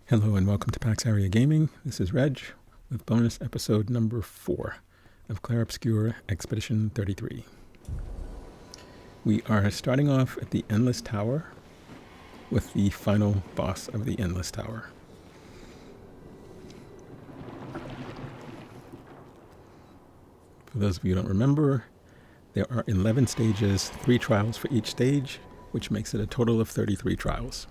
Hello and welcome to PaxAriaGaming. This is Reg with bonus episode number 4 of Clair Obscur Expedition 33. We are starting off at the Endless Tower with the final boss of the Endless Tower. For those of you who don't remember, there are 11 stages, 3 trials for each stage, which makes it a total of 33 trials.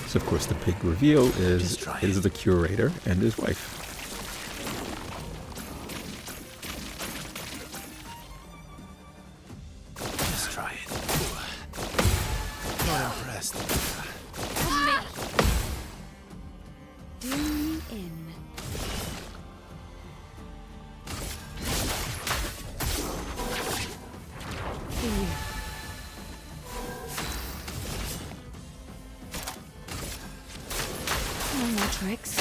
So of course the big reveal is the curator and his wife. Just try it. Not impressed. Do me in. Here. No more tricks.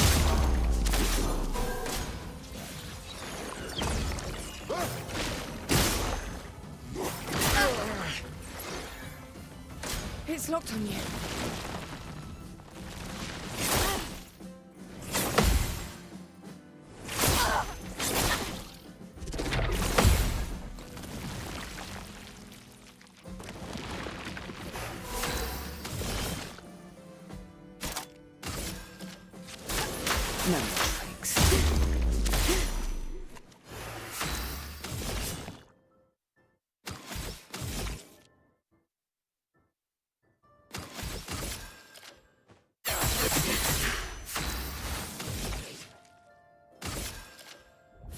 It's locked on you. No tricks.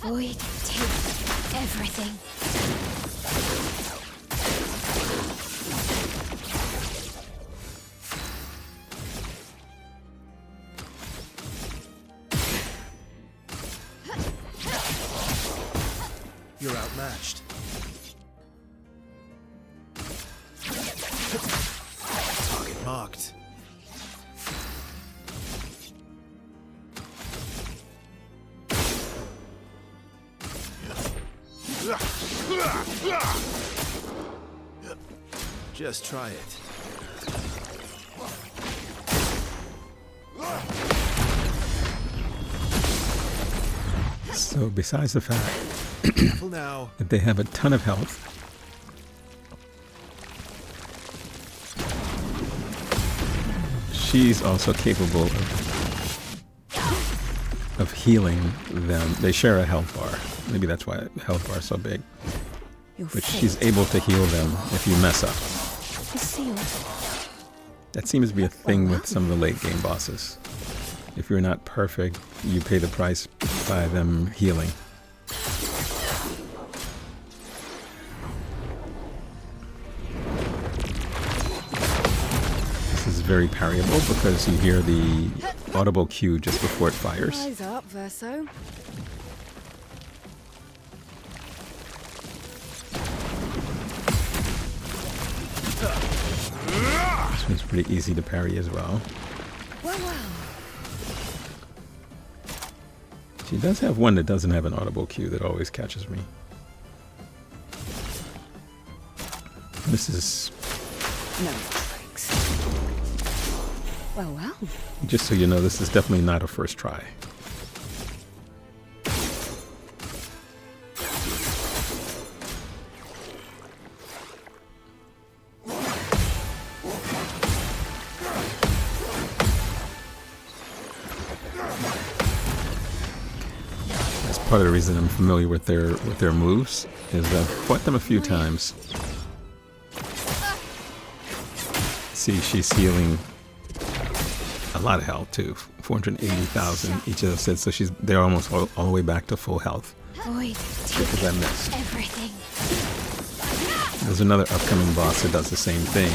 Void takes everything. You're outmatched. Target marked. Just try it. So besides the fact Careful now. that they have a ton of health, she's also capable of healing them. They share a health bar. Maybe that's why the health bar is so big. But she's able to heal them if you mess up. Sealed. That seems to be a thing with some of the late game bosses. If you're not perfect, you pay the price by them healing. This is very parryable because you hear the audible cue just before it fires. Eyes up, Verso. This one's pretty easy to parry as well. Well. She does have one that doesn't have an audible cue that always catches me. This is... No tricks. Well. just so you know, this is definitely not a first try. That's part of the reason I'm familiar with their moves, is I've fought them a few times. See, she's healing a lot of health too, 480,000 each of those sets, so they're almost all the way back to full health. Void Because I missed. everything. There's another upcoming boss that does the same thing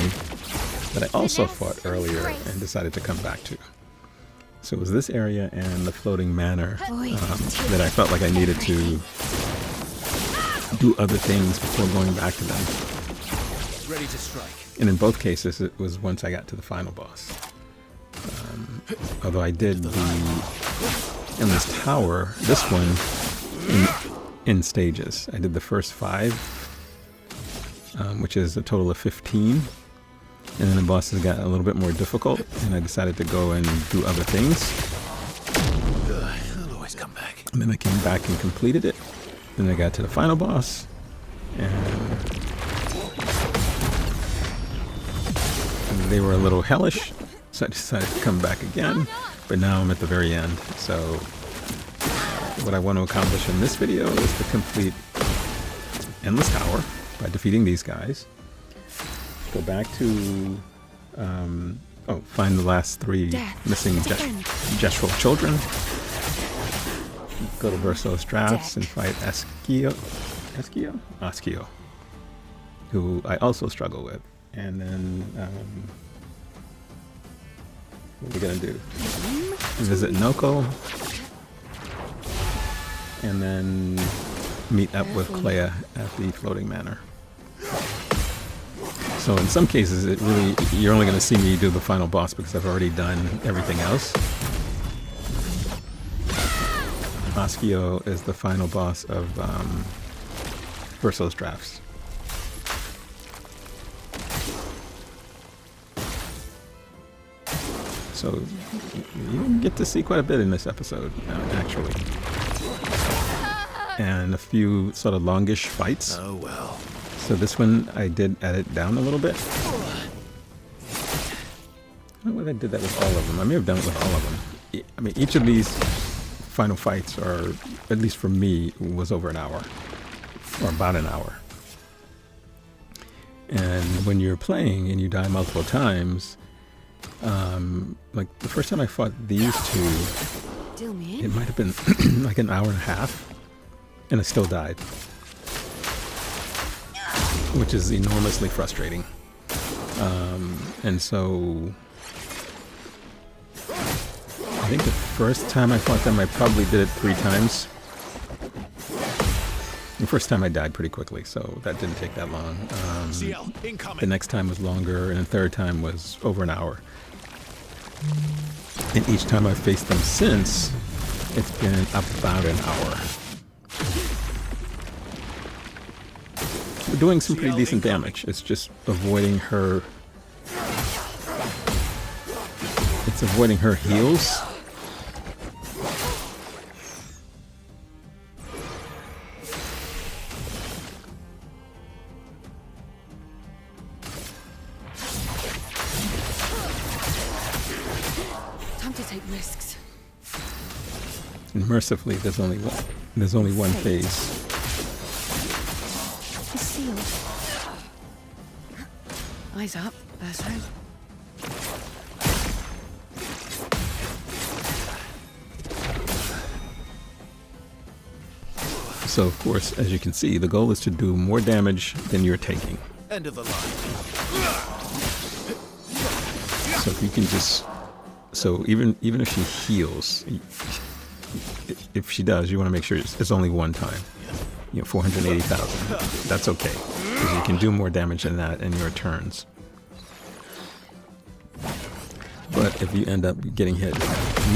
that I also fought earlier and decided to come back to. So it was this area and the Floating Manor that I felt like I needed to do other things before going back to them. Ready to strike. And in both cases, it was once I got to the final boss. Although I did in this tower, this one in stages. I did the first 5, which is a total of 15. And then the bosses got a little bit more difficult, and I decided to go and do other things. I'll always come back. And then I came back and completed it. Then I got to the final boss, and they were a little hellish, so I decided to come back again. But now I'm at the very end, so what I want to accomplish in this video is to complete Endless Tower by defeating these guys. Go back to, find the last 3 missing Gestral children. Go to Verso's drafts and fight Osquio, who I also struggle with. And then, what are we gonna do? Visit Noco, and then meet up with Clea at the Floating Manor. So in some cases, you're only gonna see me do the final boss because I've already done everything else. Osquio is the final boss of Verso's drafts. So you get to see quite a bit in this episode, actually. And a few sort of longish fights. Oh well. So this one I did edit down a little bit. I don't know whether I did that with all of them. I may have done it with all of them. I mean, each of these final fights are, at least for me, was over an hour. Or about an hour. And when you're playing and you die multiple times, like the first time I fought these 2, it might have been like an hour and a half, and I still died, which is enormously frustrating. And so I think the first time I fought them, I probably did it 3 times. The first time I died pretty quickly, so that didn't take that long. The next time was longer, and the third time was over an hour. And each time I've faced them since, it's been about an hour. We're doing some pretty decent damage. It's just avoiding her. It's avoiding her heals. Risks. And mercifully, there's only one phase. It's sealed. Eyes up, Verso. So, of course, as you can see, the goal is to do more damage than you're taking. End of the line. So if you can just... So even if she heals, if she does, you want to make sure it's only one time. 480,000. That's okay, because you can do more damage than that in your turns. But if you end up getting hit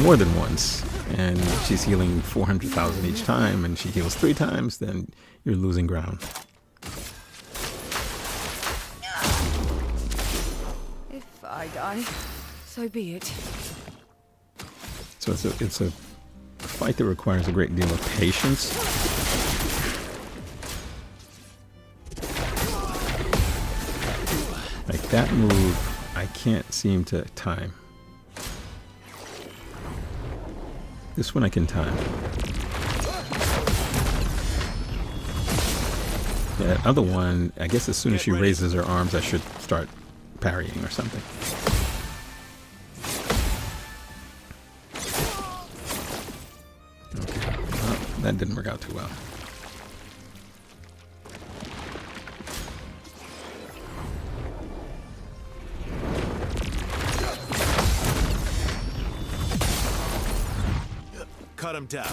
more than once, and she's healing 400,000 each time, and she heals 3 times, then you're losing ground. If I die, so be it. So it's a fight that requires a great deal of patience. Like that move, I can't seem to time. This one I can time. That other one, I guess as soon as she raises her arms, I should start parrying or something. Okay, well, that didn't work out too well. Cut him down.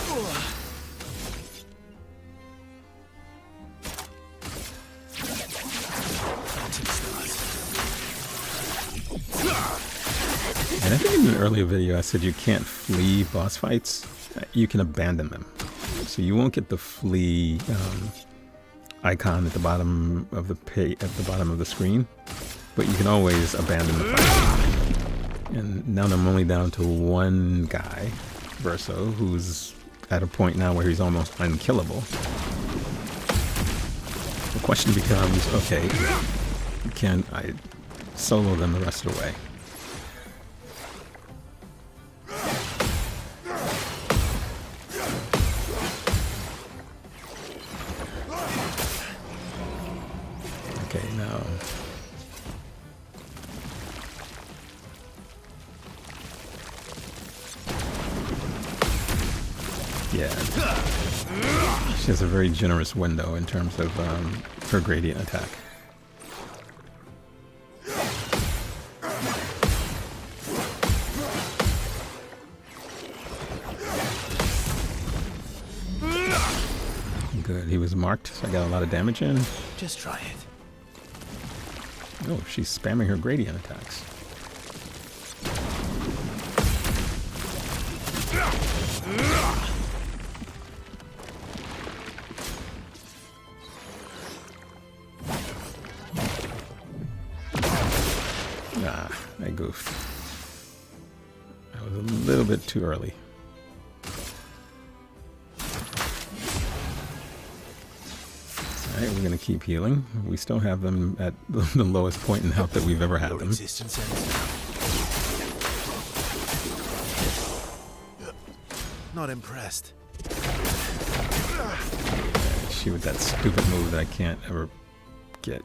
And I think in an earlier video I said you can't flee boss fights. You can abandon them. So you won't get the flee icon at the bottom of the screen, but you can always abandon the fight. And now I'm only down to one guy, Verso, who's at a point now where he's almost unkillable. The question becomes, okay, can I solo them the rest of the way? Okay, now yeah, she has a very generous window in terms of her gradient attack. Good, he was marked, so I got a lot of damage in. Just try it. Oh, she's spamming her gradient attacks. Ah, I goofed. I was a little bit too early. Alright, we're going to keep healing. We still have them at the lowest point in health that we've ever had them. Not impressed. She with that stupid move that I can't ever get.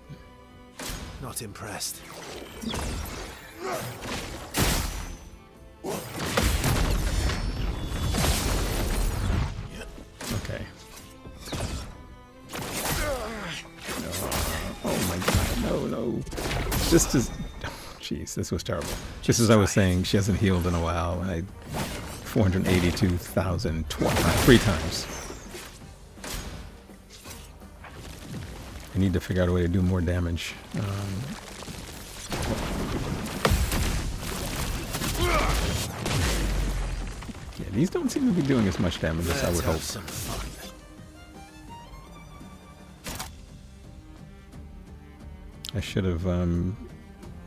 Not impressed. Okay. Oh my god, no. Just as... Jeez, this was terrible. Just as I was saying, she hasn't healed in a while. 482,000 3 times. I need to figure out a way to do more damage. Yeah, these don't seem to be doing as much damage as I would hope. Some fun. I should have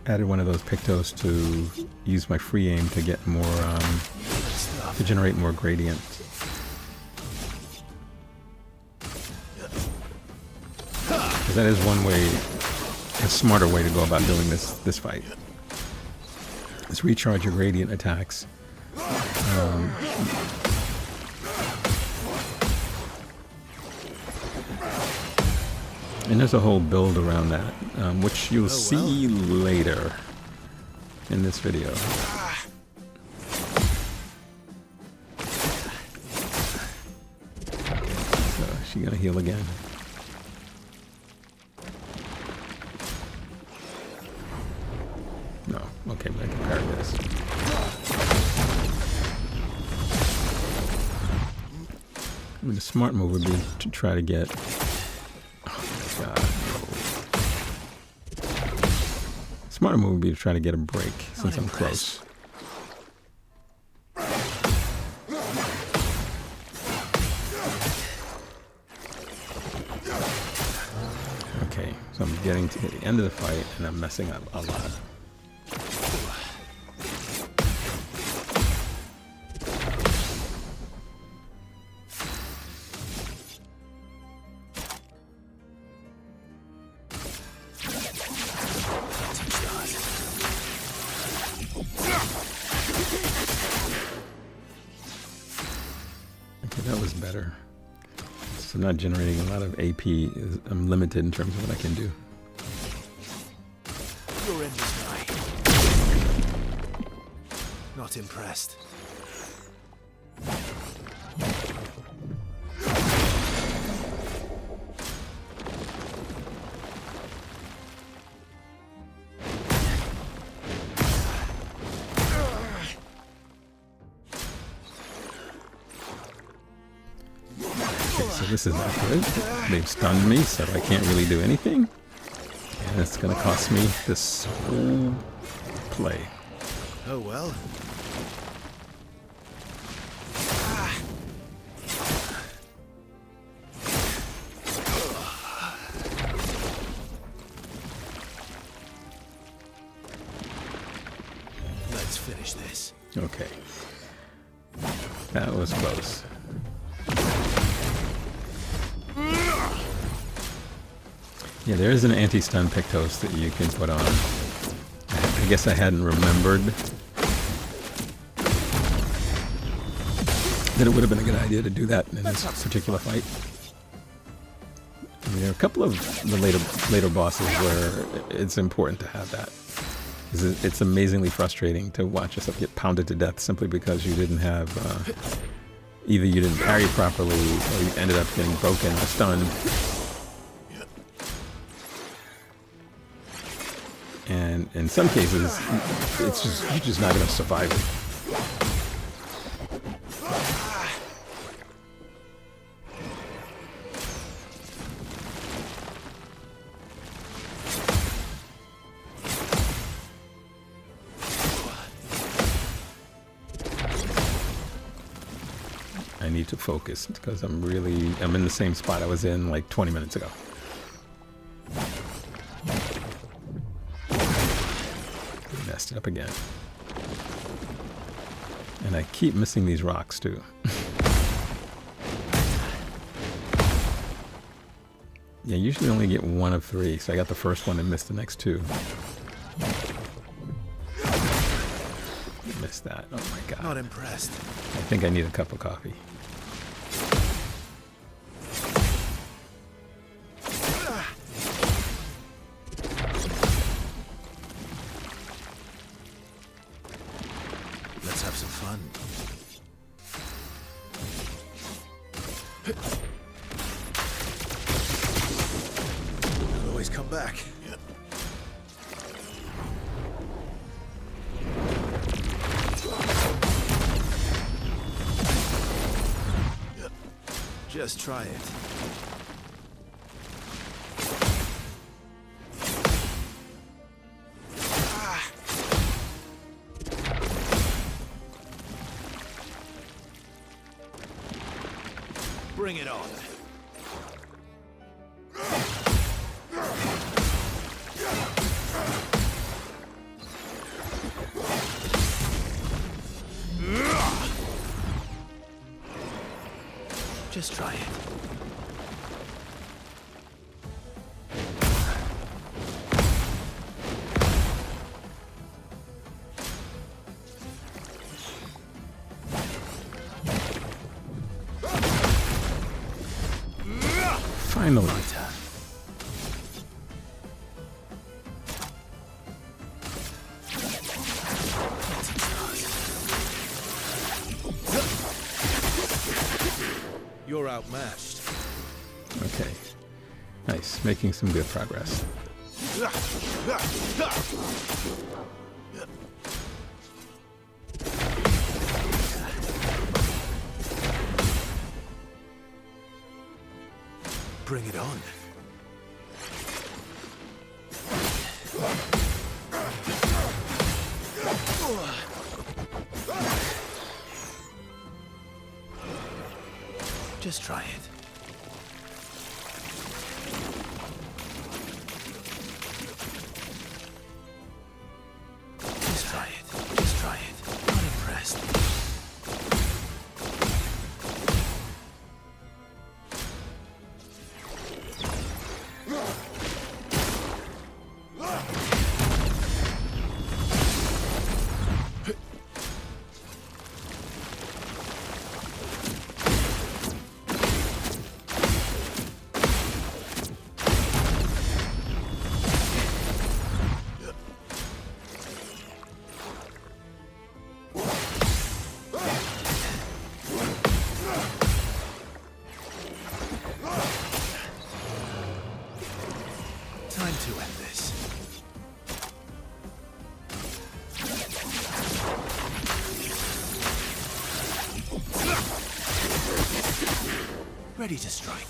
added one of those pictos to use my free aim to get more, to generate more gradient. Because that is one way, a smarter way to go about doing this fight. Is recharge your gradient attacks. And there's a whole build around that, which you'll see later in this video. So she's gonna heal again. No, okay, but I can parry this. I mean, the smart move would be to try to get... Smarter move would be to try to get a break since I'm close. Okay, so I'm getting to the end of the fight and I'm messing up a lot. That was better. So not generating a lot of AP. I'm limited in terms of what I can do. Your end is nigh. Not impressed. So this is not good. They've stunned me, so I can't really do anything. And it's going to cost me this whole play. Oh well. Let's finish this. Okay. That was close. Yeah, there is an anti-stun Pictos that you can put on. I guess I hadn't remembered that it would have been a good idea to do that in this particular fight. I mean, there are a couple of the later bosses where it's important to have that. It's amazingly frustrating to watch yourself get pounded to death simply because you didn't have, either you didn't parry properly or you ended up getting broken or stunned. And in some cases, it's just, you're just not going to survive it. I need to focus because I'm in the same spot I was in like 20 minutes ago. Messed it up again. And I keep missing these rocks too. Yeah, usually only get one of three, so I got the first one and missed the next two. Missed that. Oh my god. Not impressed. I think I need a cup of coffee. Let's have some fun. I'll always come back. Just try it. Bring it on. Just try it. Finally. You're outmatched. Okay. Nice. Making some good progress. Bring it on. Just try it. Just try it. Just try it. Not impressed. Time to end this. Ready to strike.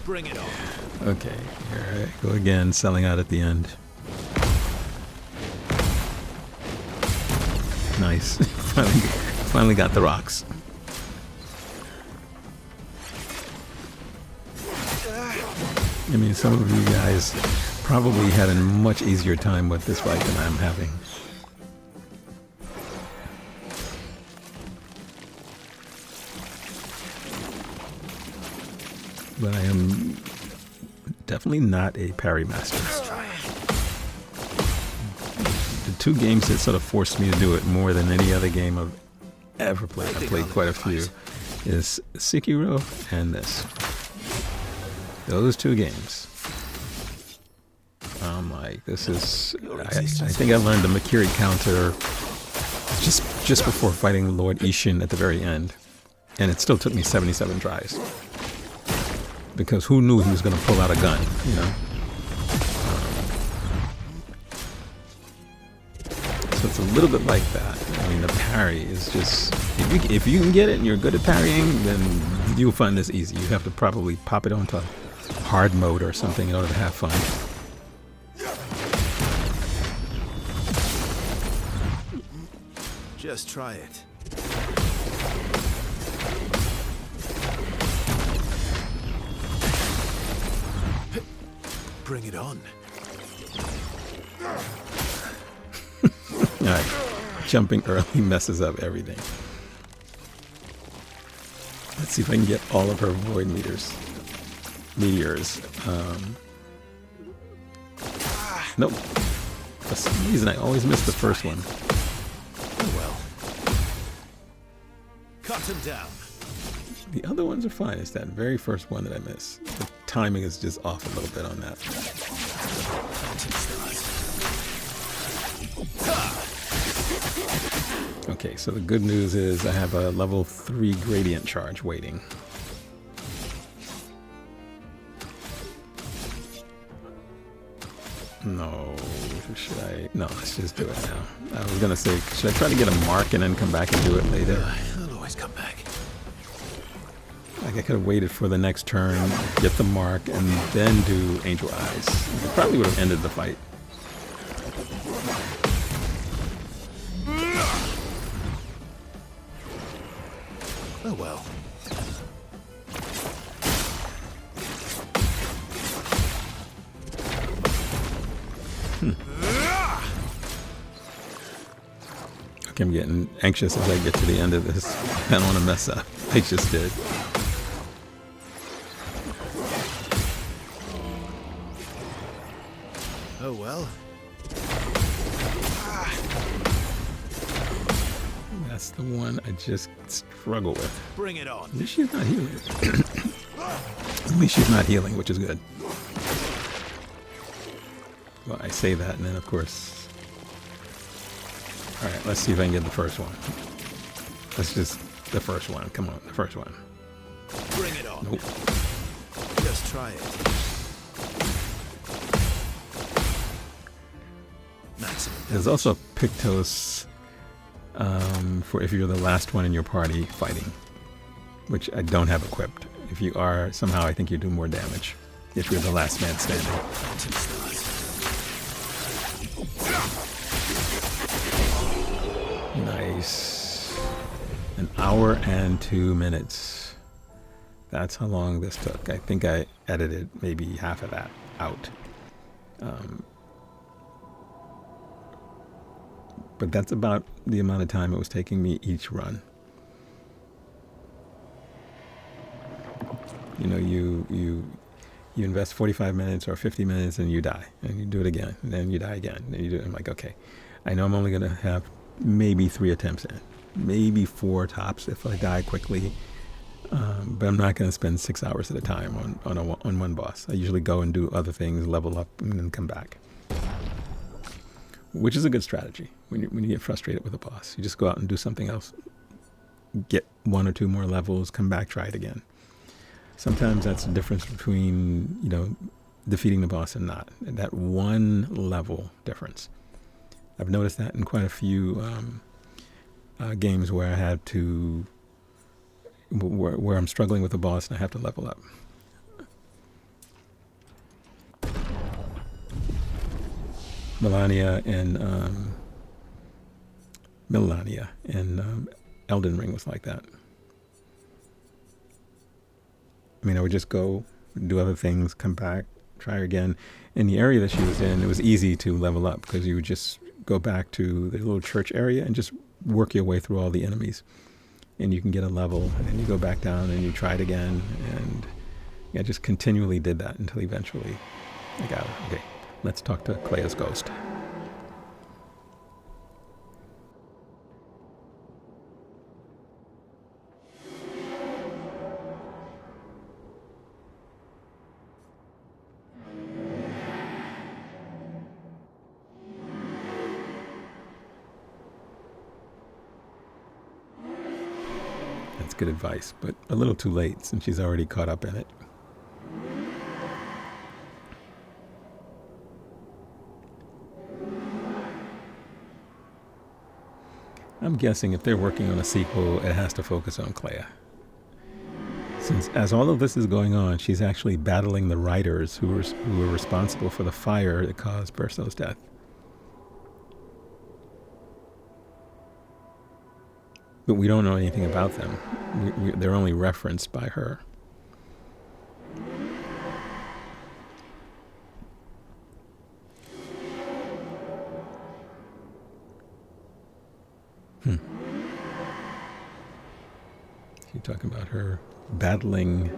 Bring it on. Okay, here I go again, selling out at the end. Nice. Finally got the rocks. I mean, some of you guys probably had a much easier time with this fight than I'm having. But I am definitely not a parry master. The two games that sort of forced me to do it more than any other game I've ever played, I played quite a few, is Sekiro and this. Those two games. I'm like, this is... I think I learned the Makiri counter just before fighting Lord Ishin at the very end. And it still took me 77 tries. Because who knew he was going to pull out a gun, you know? So it's a little bit like that. I mean, the parry is just... If you can get it and you're good at parrying, then you'll find this easy. You have to probably pop it onto hard mode or something in order to have fun. Just try it. Bring it on. Alright, jumping early messes up everything. Let's see if I can get all of her void meteors. Nope. For some reason I always miss the first one. Oh well. Cut him down. The other ones are fine. It's that very first one that I miss. The timing is just off a little bit on that. Okay, so the good news is I have a level 3 gradient charge waiting. No, should I? No, let's just do it now. I was gonna say, should I try to get a mark and then come back and do it later? I'll always come back. Like I could have waited for the next turn, get the mark, and then do Angel Eyes. It probably would have ended the fight. Oh well. Okay, I'm getting anxious as I get to the end of this. I don't want to mess up. I just did. Oh well. That's the one I just struggle with. Bring it on. At least she's not healing. At least she's not healing, which is good. Well, I say that, and then of course... Alright, let's see if I can get the first one. Let's just... The first one. Come on, the first one. Bring it on. Nope. Just try it. Maximum. There's also Pictos for if you're the last one in your party fighting, which I don't have equipped. If you are, somehow I think you do more damage if you're the last man standing. Nice. 1 hour and 2 minutes. That's how long this took. I think I edited maybe half of that out. But that's about the amount of time it was taking me each run. You know, you invest 45 minutes or 50 minutes and you die. And you do it again. And then you die again. And you do it. I'm like, okay, I know I'm only going to have maybe 3 attempts in. Maybe 4 tops if I die quickly. But I'm not going to spend 6 hours at a time on one boss. I usually go and do other things, level up, and then come back. Which is a good strategy when you get frustrated with a boss. You just go out and do something else. Get 1 or 2 more levels, come back, try it again. Sometimes that's the difference between, you know, defeating the boss and not. That 1 level difference. I've noticed that in quite a few games where I had to... where I'm struggling with a boss and I have to level up. Melania and Melania and Elden Ring was like that. I mean, I would just go do other things, come back, try again. In the area that she was in, it was easy to level up because you would just go back to the little church area and just work your way through all the enemies. And you can get a level, and then you go back down and you try it again. And I just continually did that until eventually I got it. Okay, let's talk to Clea's ghost. That's good advice, but a little too late since she's already caught up in it. I'm guessing if they're working on a sequel, it has to focus on Clea. Since as all of this is going on, she's actually battling the writers who were responsible for the fire that caused Verso's death. But we don't know anything about them. They're only referenced by her. She's talking about her battling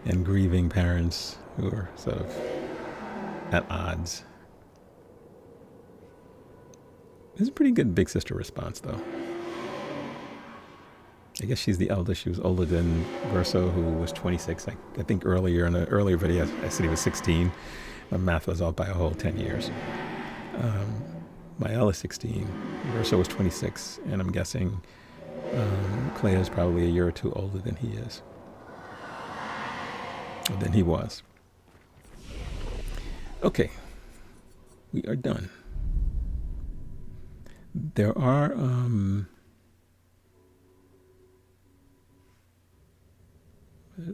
and grieving parents who are sort of at odds. This is a pretty good big sister response, though. I guess she's the eldest. She was older than Verso, who was 26. I think earlier in an earlier video, I said he was 16. My math was off by a whole 10 years. My eldest 16. Verso was 26, and I'm guessing Clea is probably a year or two older than he is. Or than he was. Okay. We are done. There are...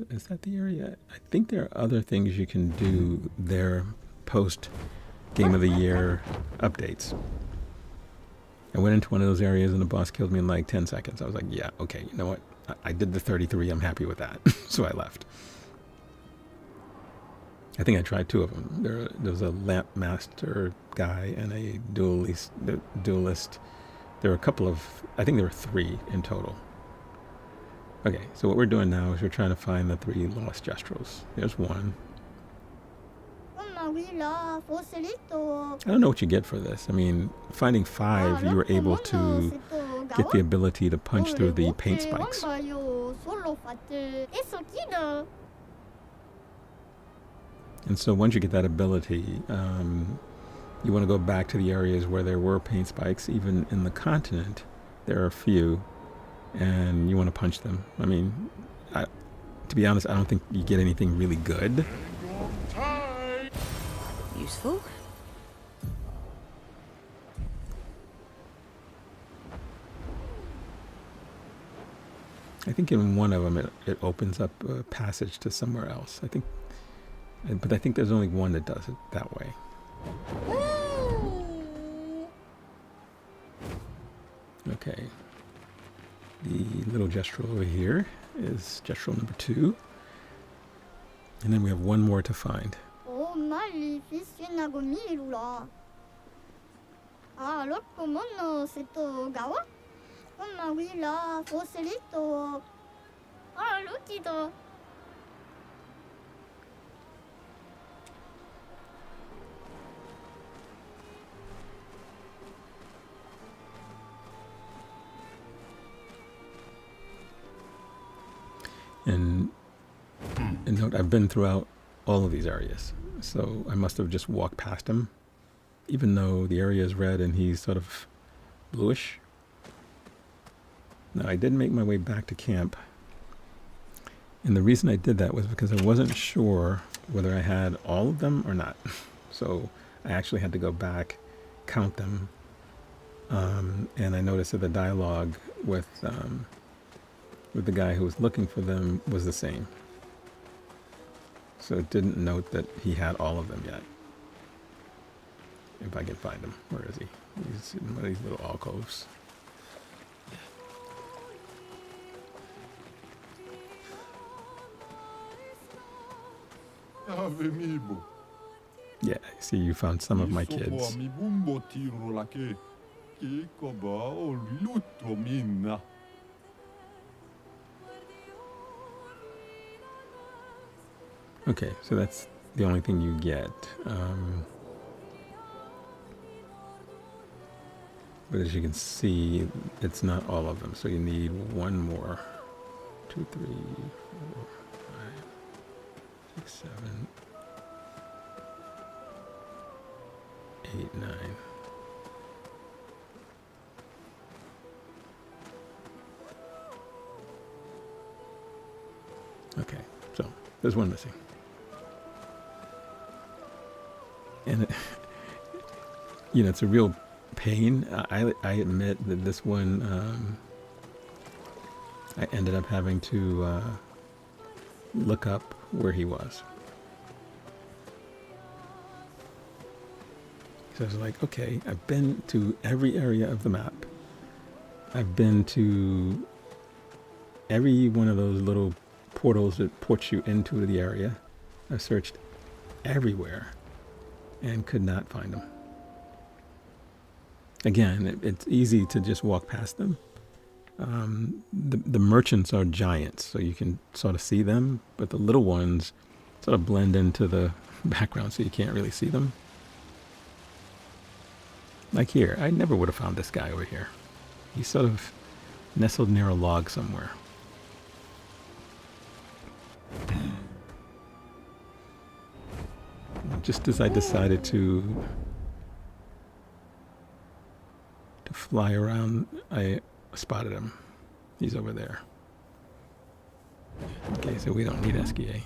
is that the area? I think there are other things you can do there post Game of the Year updates. I went into one of those areas and the boss killed me in like 10 seconds. I was like, yeah, okay, you know what? I did the 33. I'm happy with that. So I left. I think I tried two of them. There was a lamp master guy and a duelist. There were a couple of, I think there were 3 in total. Okay, so what we're doing now is we're trying to find the 3 lost Gestrals. There's one. I don't know what you get for this. I mean, finding 5, you were able to get the ability to punch through the paint spikes. And so once you get that ability, you want to go back to the areas where there were paint spikes. Even in the continent, there are a few. And you want to punch them. I mean, to be honest, I don't think you get anything really good. Useful. I think in one of them it opens up a passage to somewhere else. I think, but I think there's only one that does it that way. Okay. The little Gestral over here is Gestral number 2. And then we have one more to find. And note, I've been throughout all of these areas, so I must have just walked past him, even though the area is red and he's sort of bluish. Now, I did make my way back to camp, and the reason I did that was because I wasn't sure whether I had all of them or not. So I actually had to go back, count them, and I noticed that the dialogue with the guy who was looking for them was the same. So it didn't note that he had all of them yet. if I can find him. Where is he? He's in one of these little alcoves. Yeah, I see you found some of my kids. Okay, so that's the only thing you get. But as you can see, it's not all of them. So you need one more. 2, 3, 4, 5, 6, 7, 8, 9. Okay, so there's one missing. And you know, it's a real pain. I admit that this one, I ended up having to look up where he was. So I was like, okay, I've been to every area of the map. I've been to every one of those little portals that ports you into the area. I've searched everywhere and could not find them. Again, it's easy to just walk past them. The merchants are giants, so you can sort of see them, but the little ones sort of blend into the background, so you can't really see them. Like here, I never would have found this guy over here. He's sort of nestled near a log somewhere. Just as I decided to fly around, I spotted him. He's over there. Okay, so we don't need SKA.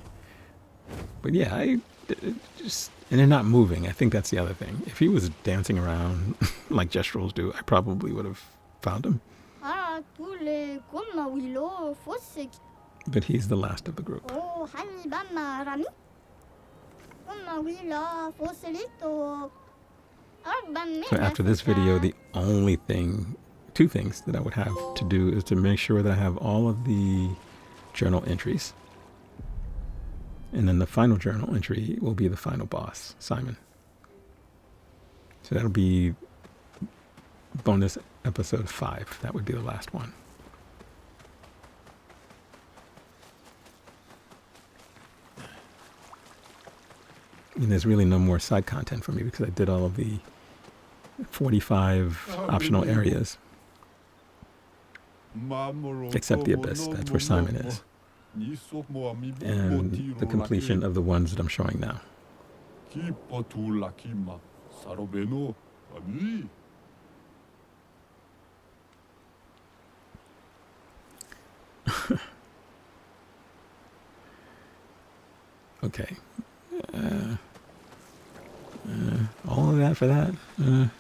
But yeah, and they're not moving. I think that's the other thing. If he was dancing around like Gestrals do, I probably would have found him. But he's the last of the group. So after this video, the only thing, 2 things that I would have to do is to make sure that I have all of the journal entries. And then the final journal entry will be the final boss, Simon. So that'll be bonus episode 5. That would be the last one. And there's really no more side content for me because I did all of the 45 optional areas. Except the Abyss, that's where Simon is. And the completion of the ones that I'm showing now. Okay. All of that for that? Well,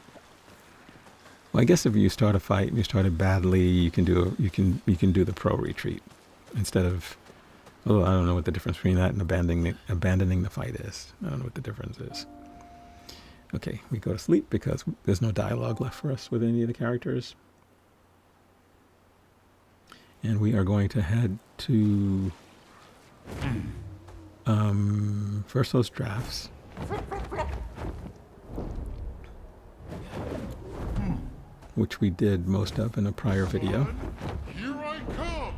I guess if you start a fight and you started badly, you can do the pro retreat instead of. Oh, I don't know what the difference between that and abandoning the fight is. I don't know what the difference is. Okay, we go to sleep because there's no dialogue left for us with any of the characters. And we are going to head to Verso's drafts. Which we did most of in a prior video. Here I come.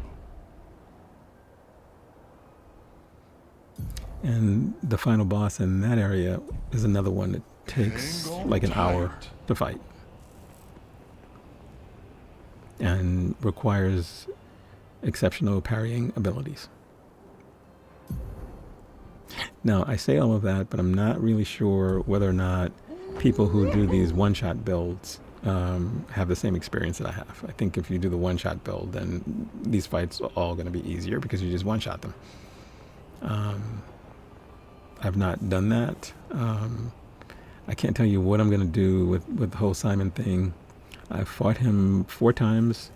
And the final boss in that area is another one that takes like an hour to fight. And requires exceptional parrying abilities. Now, I say all of that, but I'm not really sure whether or not people who do these one-shot builds have the same experience that I have. I think if you do the one-shot build, then these fights are all going to be easier because you just one-shot them. I've not done that. I can't tell you what I'm going to do with the whole Simon thing. I've fought him 4 times.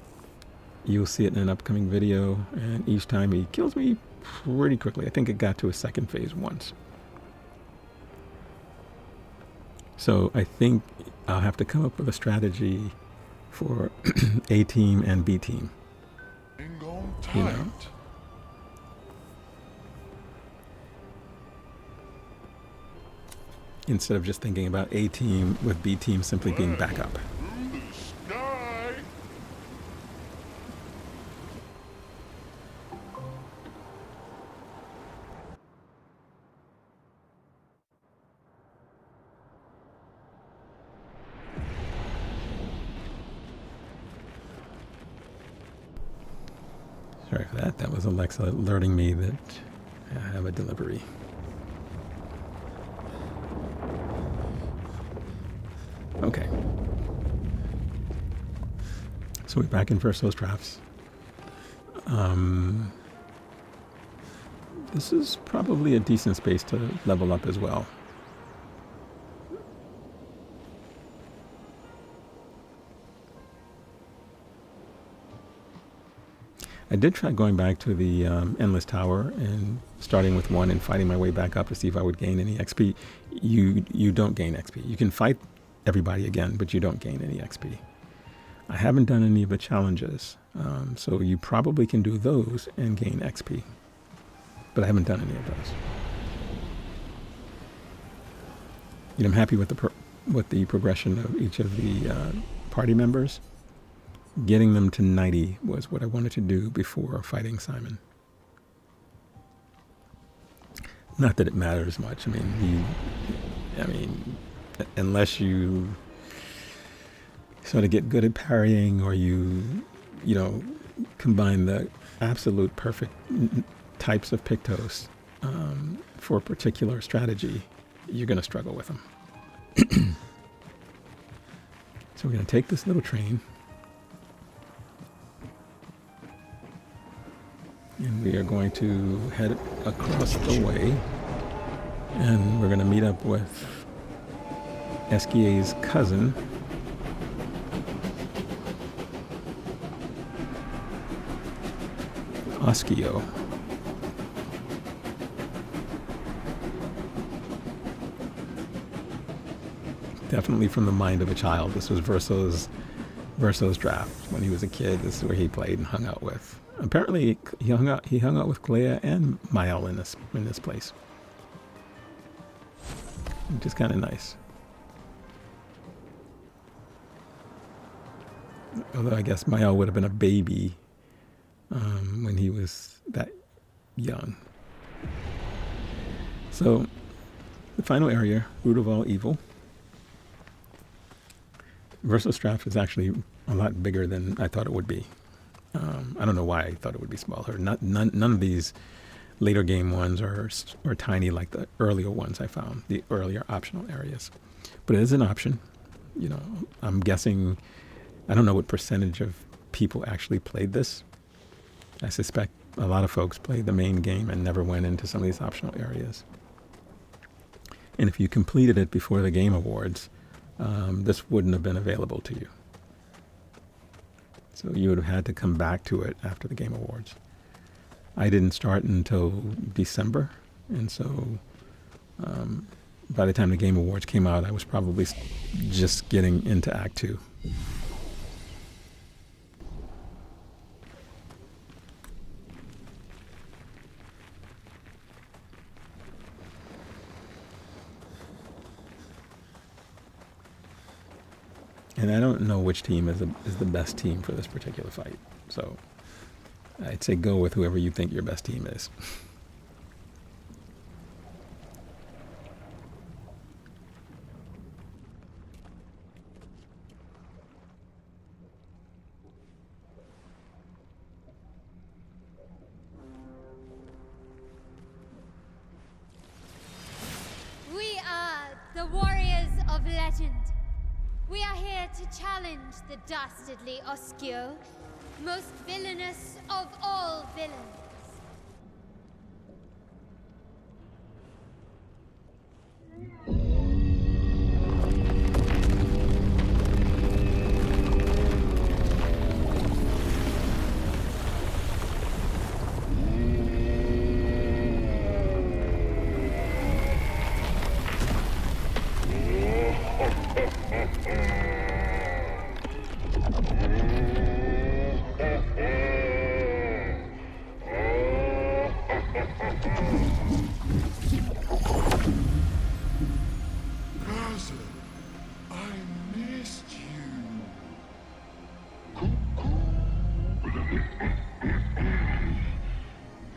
You'll see it in an upcoming video, and each time he kills me pretty quickly. I think it got to a second phase once. So I think I'll have to come up with a strategy for A team and B team. Hang on tight. You know? Instead of just thinking about A team with B team simply being backup. Through the sky. Sorry for that. That was Alexa alerting me that I have a delivery. Okay. So we're back in Verso's drafts. This is probably a decent space to level up as well. I did try going back to the Endless Tower and starting with 1 and fighting my way back up to see if I would gain any XP. You don't gain XP. You can fight everybody again, but you don't gain any XP. I haven't done any of the challenges, so you probably can do those and gain XP. But I haven't done any of those. You know, I'm happy with the progression of each of the party members. Getting them to 90 was what I wanted to do before fighting Simon. Not that it matters much. I mean, unless you sort of get good at parrying, or you know, combine the absolute perfect types of Pictos for a particular strategy, you're going to struggle with them. So we're going to take this little train. And we are going to head across the way. And we're going to meet up with Osquio's cousin, Osquio. Definitely from the mind of a child. This was Verso's draft when he was a kid. This is where he played and hung out with. Apparently, he hung out with Clea and Mael in this place, which is kind of nice. Although I guess Mael would have been a baby when he was that young. So, the final area, Root of All Evil. Verso's draft is actually a lot bigger than I thought it would be. I don't know why I thought it would be smaller. None of these later game ones are tiny like the earlier ones I found, the earlier optional areas. But it is an option. You know, I'm guessing, I don't know what percentage of people actually played this. I suspect a lot of folks played the main game and never went into some of these optional areas. And if you completed it before the Game Awards, this wouldn't have been available to you. So you would have had to come back to it after the Game Awards. I didn't start until December, and so by the time the Game Awards came out, I was probably just getting into Act 2. And I don't know which team is the best team for this particular fight. So I'd say go with whoever you think your best team is. We are the warriors of legend. We are here to challenge the dastardly Osquio, most villainous of all villains. Cousin, I missed you.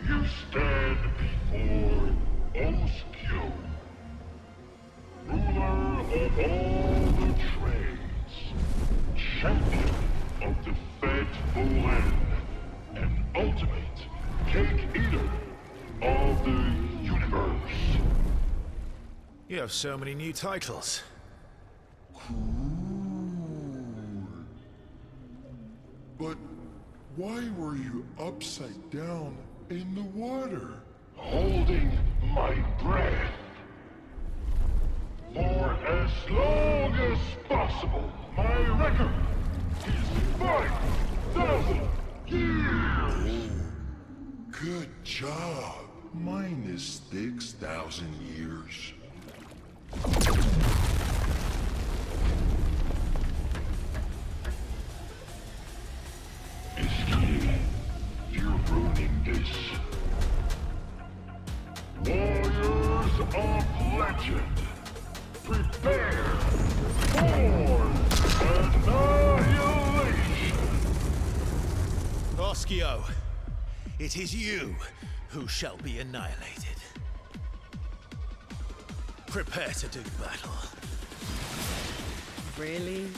You stand before Osquio, ruler of all the trades, champion of the faithful land, and ultimate cake eater of the universe. You have so many new titles. But why were you upside down in the water? Holding my breath for as long as possible. My record is 5,000 years. Good job. Mine is 6,000 years. You're ruining this. Warriors of legend, prepare for annihilation. Osquio, it is you who shall be annihilated. Prepare to do battle. Really?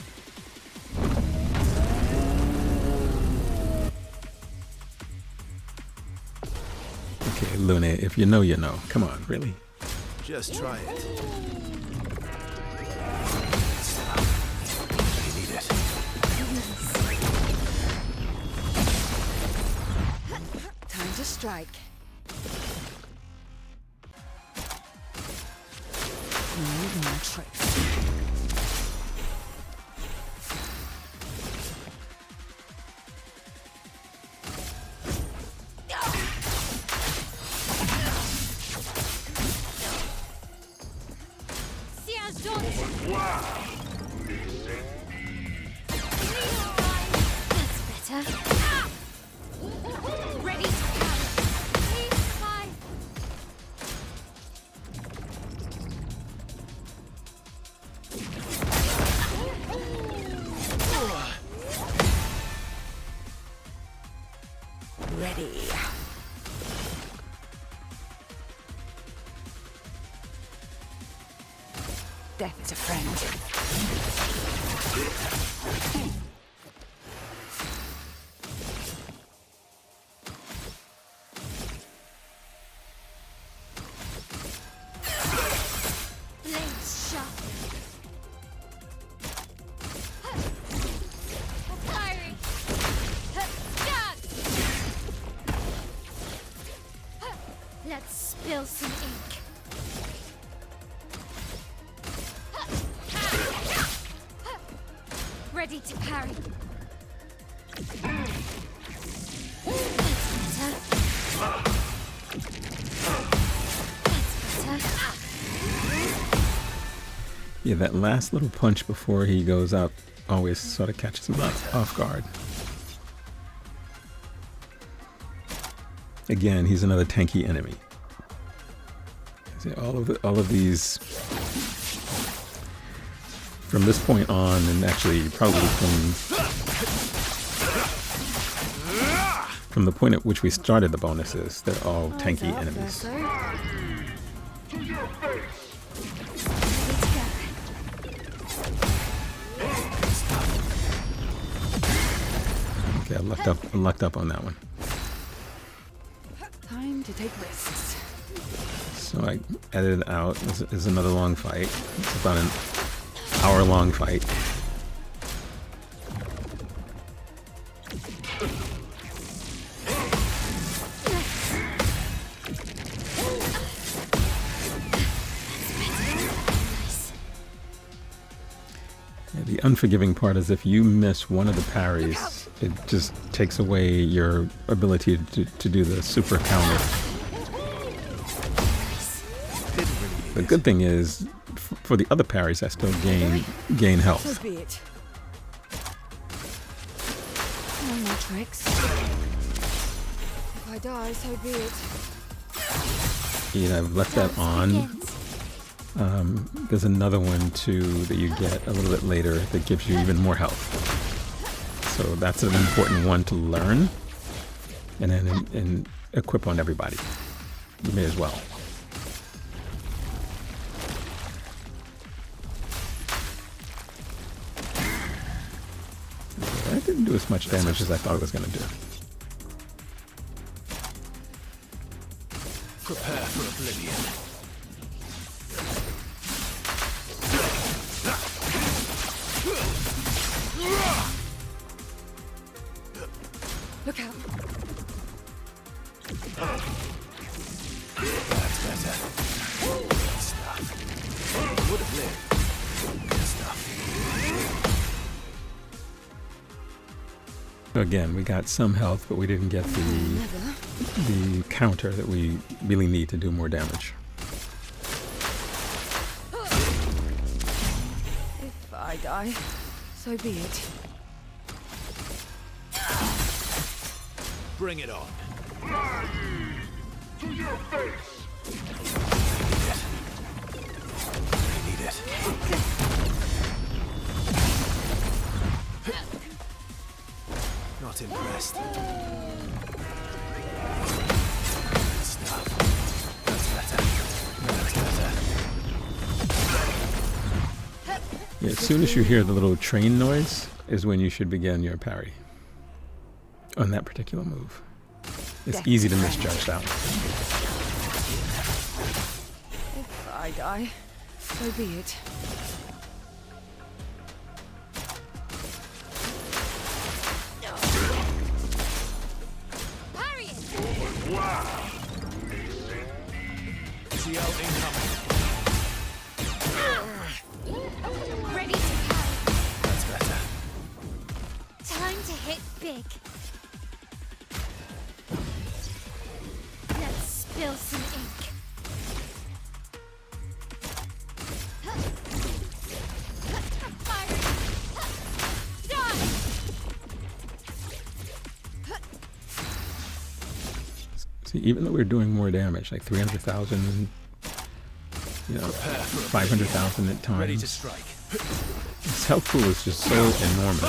Okay, Luna, if you know, you know. Come on, really? Just try it. You need it. Time to strike. Need more tricks. Wow. That's better. Ready to go. Please, bye. Ready. Death is a friend. Blades sharp. Fiery. Stab. Let's spill some ink. Ready to parry. Yeah, that last little punch before he goes up always sort of catches him off guard. Again, he's another tanky enemy. See, all of these from this point on, and actually probably from the point at which we started the bonuses, they're all tanky enemies. To your face! Okay, I lucked up on that one. Time to take risks. So I edited it out. This is another long fight. It's about an hour-long fight. Yeah, the unforgiving part is if you miss one of the parries, it just takes away your ability to do the super counter. The good thing is, for the other parries, I still gain health. So be it. No more tricks. If I die, so be it. lucky and I've left that on. There's another one too that you get a little bit later that gives you even more health. So that's an important one to learn and then and equip on everybody. You may as well. That didn't do as much damage as I thought it was going to do. Prepare for oblivion. Look out. That's better. Good stuff. Would have lived. Good stuff. Again, we got some health, but we didn't get the counter that we really need to do more damage. If I die, so be it. Bring it on. To your face! I need it. Not impressed. Good stuff. That's better. That's better. Yeah, as soon as you hear the little train noise is when you should begin your parry on that particular move. It's easy to misjudge that one. If I die, so be it. Parry it! Wow! CO incoming. Ready to parry. That's better. Time to hit big. Let's spill some ink. See, even though we're doing more damage, like 300,000, you know, 500,000 at Ready to times, strike. this health pool is just so enormous.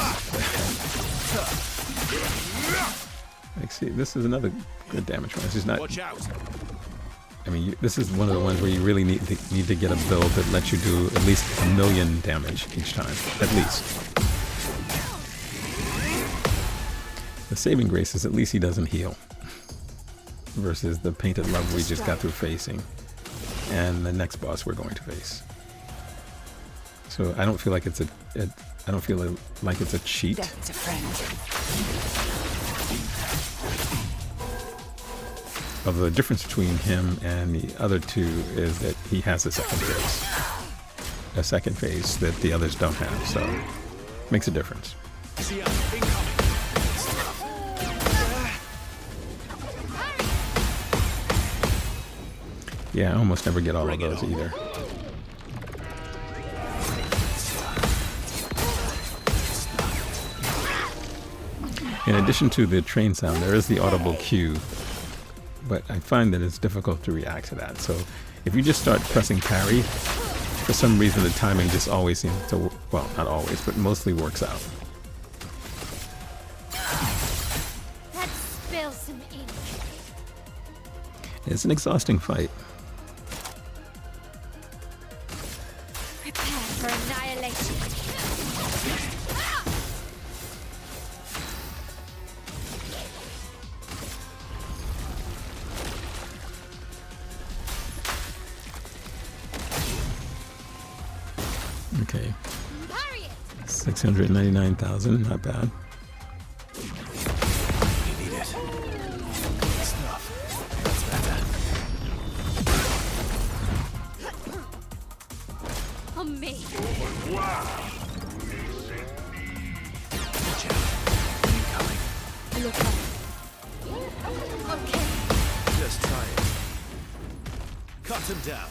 Like, see, this is another good damage one. This is not. Watch out. I mean, this is one of the ones where you really need to get a build that lets you do at least 1 million damage each time, at least. The saving grace is at least he doesn't heal, versus the painted love we just got through facing, and the next boss we're going to face. So I don't feel like it's a cheat. Death's a friend. Although the difference between him and the other two is that he has a second phase that the others don't have, so makes a difference. CO incoming. Yeah, I almost never get all of those either. In addition to the train sound, there is the audible cue, but I find that it's difficult to react to that. So if you just start pressing parry, for some reason the timing just always seems to, well, not always, but mostly works out. Let's spill some ink. It's an exhausting fight. Prepare for annihilation. Okay, Parry it! 699,000, not bad. You need it. Good stuff. That's better. On me. Wow! Watch out. Incoming. Look up. Okay. Just try it. Cut him down.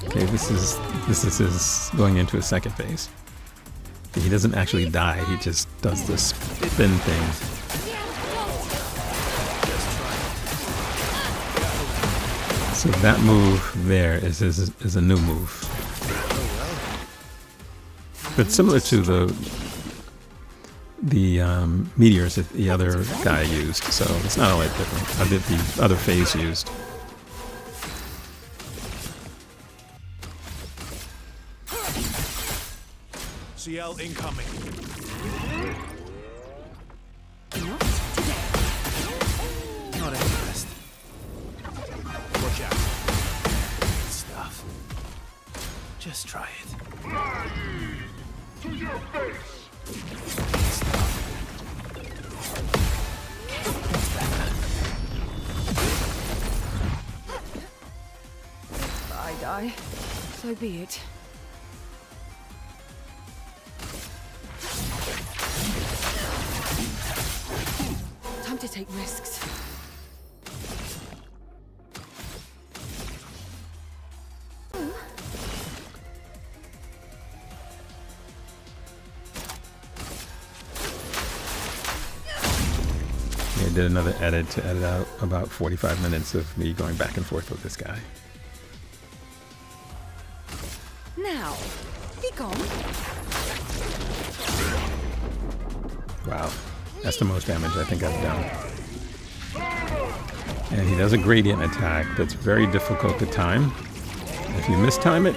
Okay, this is his going into his second phase. He doesn't actually die, he just does this spin thing. So that move there is a new move. But similar to the meteors that the other guy used, so it's not all that different. I did the other phase used. CL incoming. Not impressed. Watch out. Good stuff. Just try it. To your face! Good stuff. If I die, so be it. Time to take risks. I did another edit to edit out about 45 minutes of me going back and forth with this guy. Now, be gone. Wow, that's the most damage I think I've done. And he does a gradient attack that's very difficult to time. If you mistime it,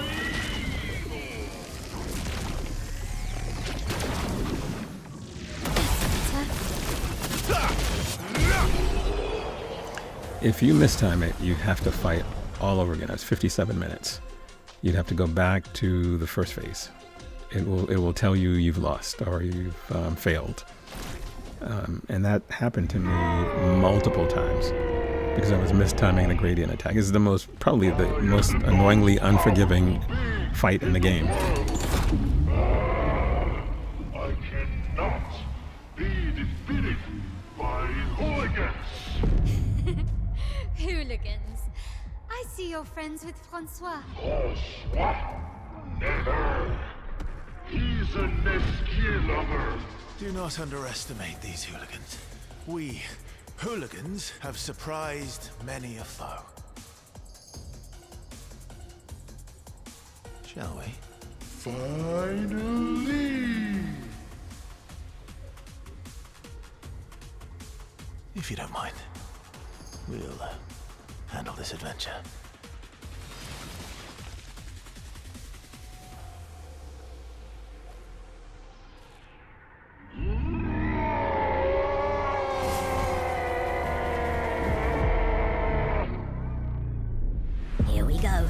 you have to fight all over again. That's 57 minutes. You'd have to go back to the first phase. It will tell you you've lost or you've failed. And that happened to me multiple times because I was mistiming the gradient attack. This is probably the most annoyingly unforgiving fight in the game. I cannot be defeated by hooligans! Hooligans. I see you're friends with Francois. Francois? Never! He's a Osquio lover! Do not underestimate these hooligans. We, hooligans, have surprised many a foe. Shall we? Finally! If you don't mind, we'll handle this adventure. Here we go.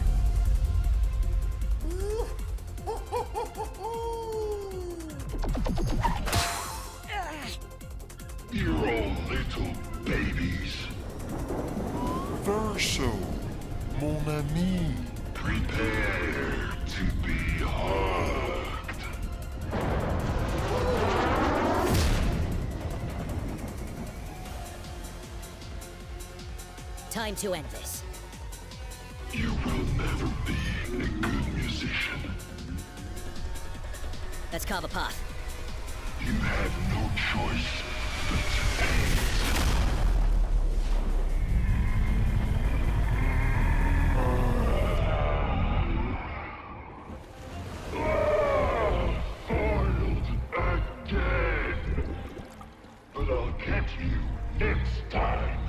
You're all little babies. Verso, mon ami. Prepare to be hugged. Time to end this. You will never be a good musician. Let's carve a path. You have no choice but to end. Foiled again. But I'll get you next time.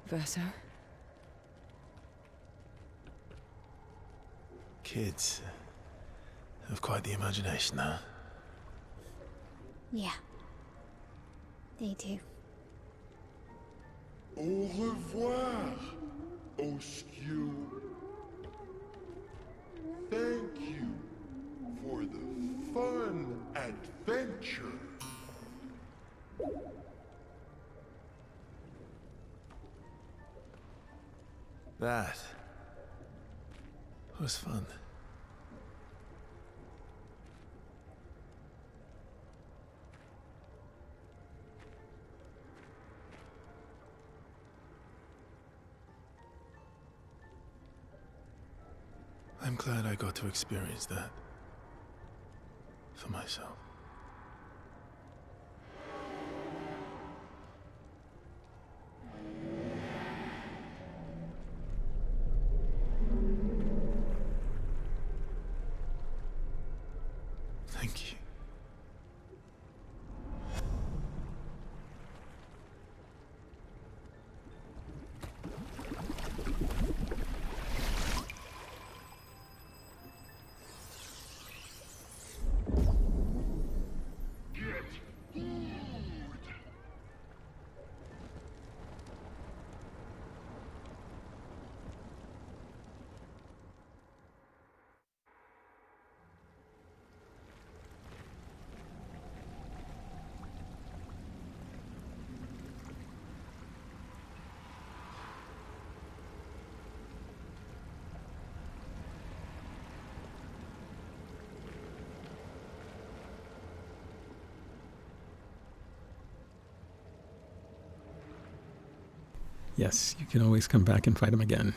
Verso. Kids have quite the imagination, huh? Yeah. They do. Au revoir, Osquio. Thank you for the fun adventure. That was fun. I'm glad I got to experience that for myself. Thank you. Yes, you can always come back and fight him again.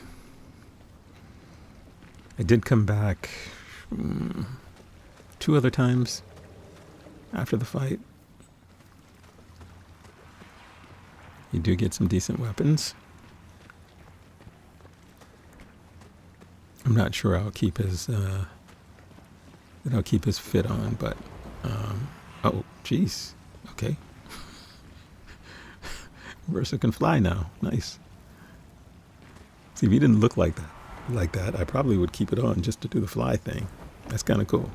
I did come back 2 other times after the fight. You do get some decent weapons. I'm not sure I'll keep his fit on, but oh, jeez. Okay. Verso can fly now. Nice. See, if he didn't look like that, I probably would keep it on just to do the fly thing. That's kind of cool.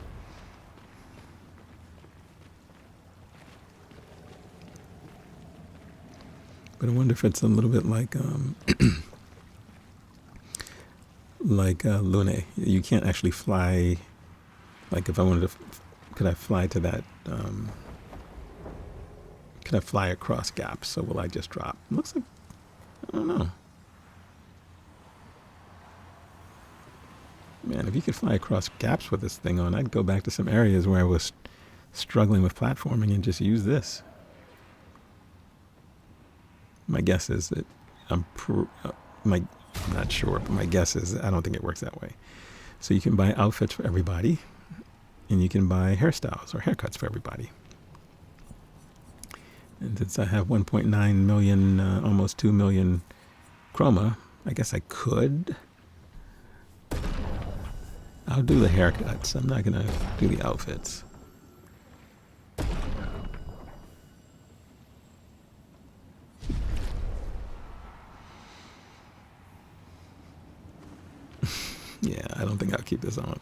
But I wonder if it's a little bit like like Lune. You can't actually fly. Like if I wanted to, could I fly to that? Could I fly across gaps? So will I just drop? Looks like, I don't know. Man, if you could fly across gaps with this thing on, I'd go back to some areas where I was struggling with platforming and just use this. My guess is that I'm not sure, but my guess is I don't think it works that way. So you can buy outfits for everybody, and you can buy hairstyles or haircuts for everybody. And since I have 1.9 million, almost 2 million chroma, I guess I could. I'll do the haircuts. I'm not going to do the outfits. Yeah, I don't think I'll keep this on.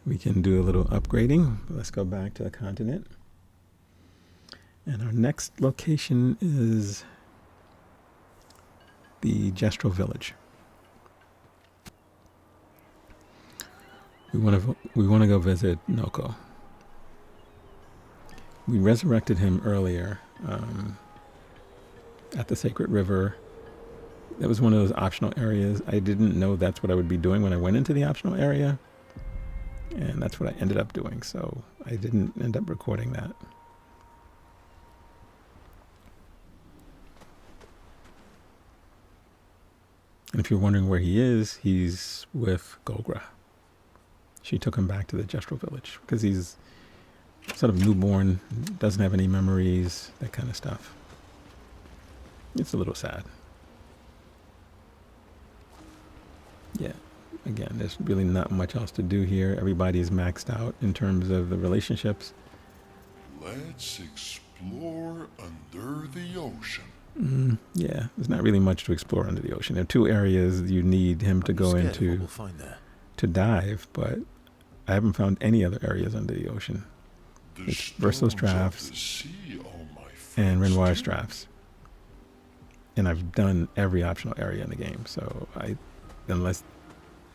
We can do a little upgrading. Let's go back to the continent. And our next location is the Gestral Village. We want to go visit Noco. We resurrected him earlier at the Sacred River. That was one of those optional areas. I didn't know that's what I would be doing when I went into the optional area. And that's what I ended up doing. So I didn't end up recording that. And if you're wondering where he is, he's with Golgra. She took him back to the Gestral Village because he's sort of newborn, doesn't have any memories, that kind of stuff. It's a little sad. Yeah, again, there's really not much else to do here. Everybody's maxed out in terms of the relationships. Let's explore under the ocean. Yeah, there's not really much to explore under the ocean. There are 2 areas you need him to go into We'll find there. to dive, but I haven't found any other areas under the ocean. It's Verso's Drafts and Renoir's Drafts. And I've done every optional area in the game, so unless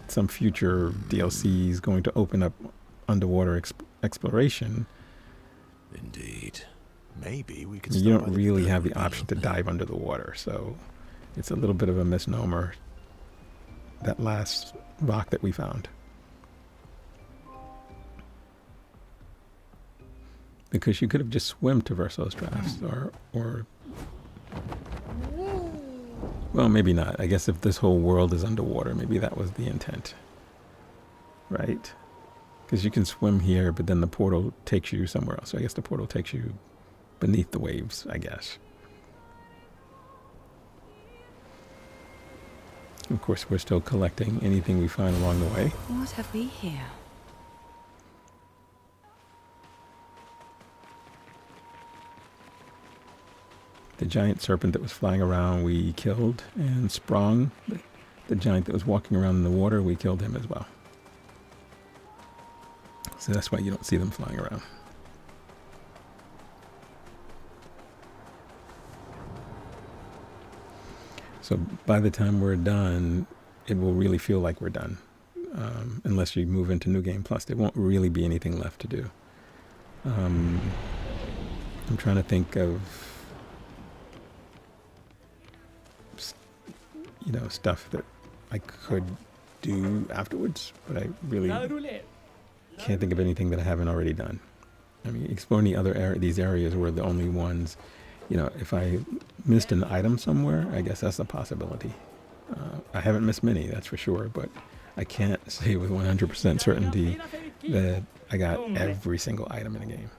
some future DLC is going to open up underwater exploration. Indeed. Maybe we could. You don't really have the option to dive under the water, so It's a little bit of a misnomer, that last rock that we found. Because you could have just swum to Verso's drafts, or well, maybe not. I guess if this whole world is underwater, maybe that was the intent. Right? Because you can swim here, but then the portal takes you somewhere else. So I guess the portal takes you beneath the waves, I guess. Of course, we're still collecting anything we find along the way. What have we here? The giant serpent that was flying around we killed, and Sprung, the giant that was walking around in the water, we killed him as well. So that's why you don't see them flying around. So by the time we're done, it will really feel like we're done. Unless you move into New Game Plus, there won't really be anything left to do. I'm trying to think of, you know, stuff that I could do afterwards, but I really can't think of anything that I haven't already done. I mean, exploring the other these areas were the only ones, you know, if I missed an item somewhere, I guess that's a possibility. I haven't missed many, that's for sure, but I can't say with 100% certainty that I got every single item in the game.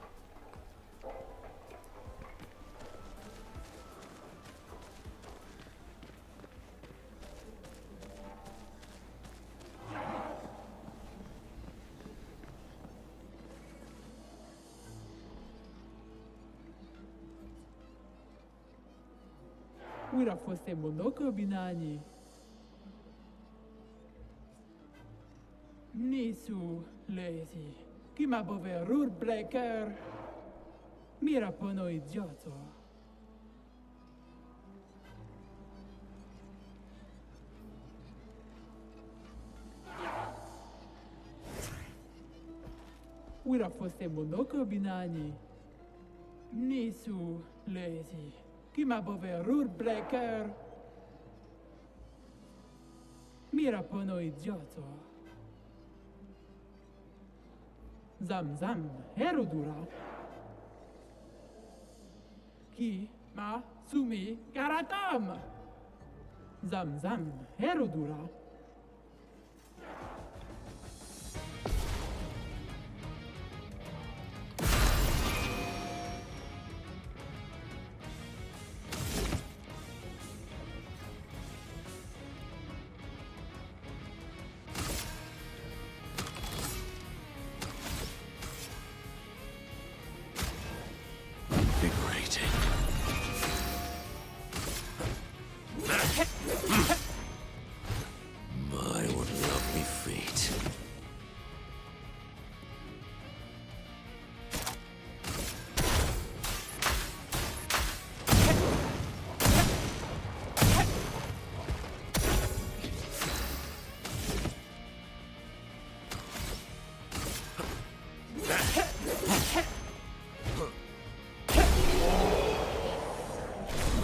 Ura fosse Noco binani. Nisu lazy. Kima bove rur breaker. Mira pono idioto. Ura fosse Noco binani. Nisu lazy. Kima bove rur breaker. Mira pono idioto. Zam zam herudura. Ki ma sumi karatam. Zam zam herudura.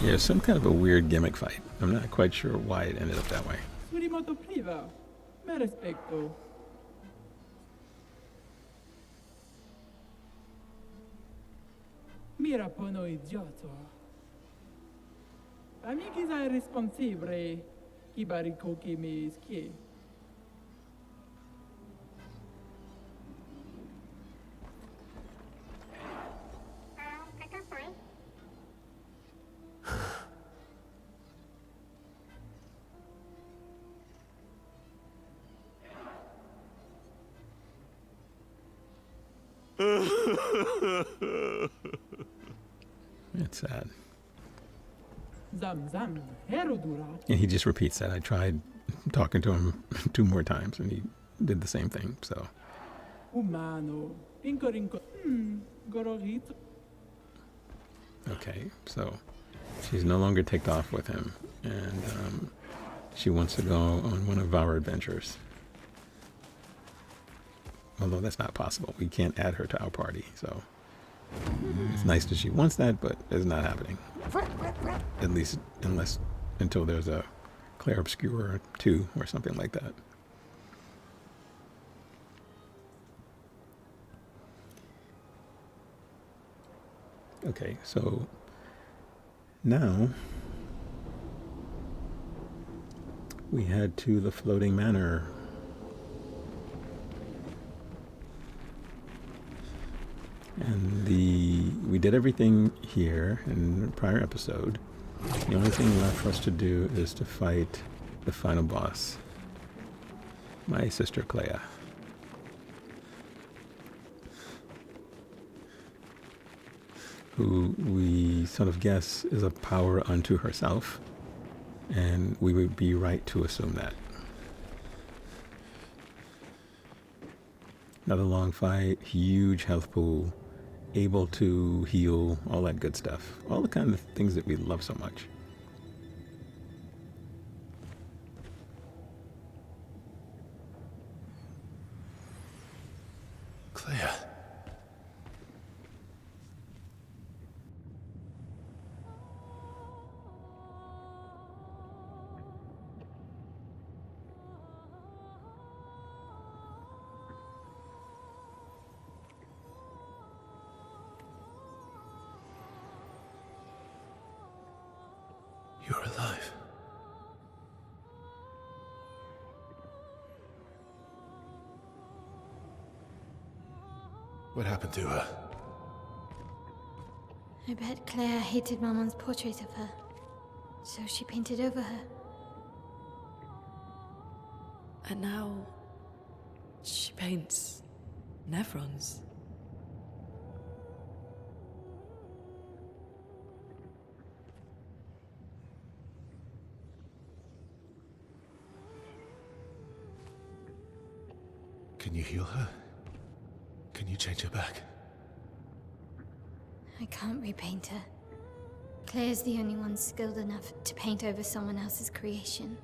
Yeah, some kind of a weird gimmick fight. I'm not quite sure why it ended up that way. Surimoto priva. Me respecto. Mira pono idioto. Amici sai responsibile. Chi barico che mi schie. It's sad. Zam zam herudura. And he just repeats that. I tried talking to him 2 more times and he did the same thing, so. Umano. Incorinco. Gororito. Okay, so she's no longer ticked off with him, and she wants to go on one of our adventures. Although that's not possible. We can't add her to our party, so it's nice that she wants that, but it's not happening. At least unless until there's a Clair Obscur 2 or something like that. Okay, so now we head to the Floating Manor. And we did everything here in the prior episode. The only thing left for us to do is to fight the final boss, my sister Clea. Who we sort of guess is a power unto herself, and we would be right to assume that. Another long fight, huge health pool, able to heal, all that good stuff. All the kind of things that we love so much. Clea. You're alive. What happened to her? I bet Claire hated Maman's portrait of her, so she painted over her. And now she paints Nevrons. Can you heal her? Can you change her back? I can't repaint her. Claire's the only one skilled enough to paint over someone else's creation.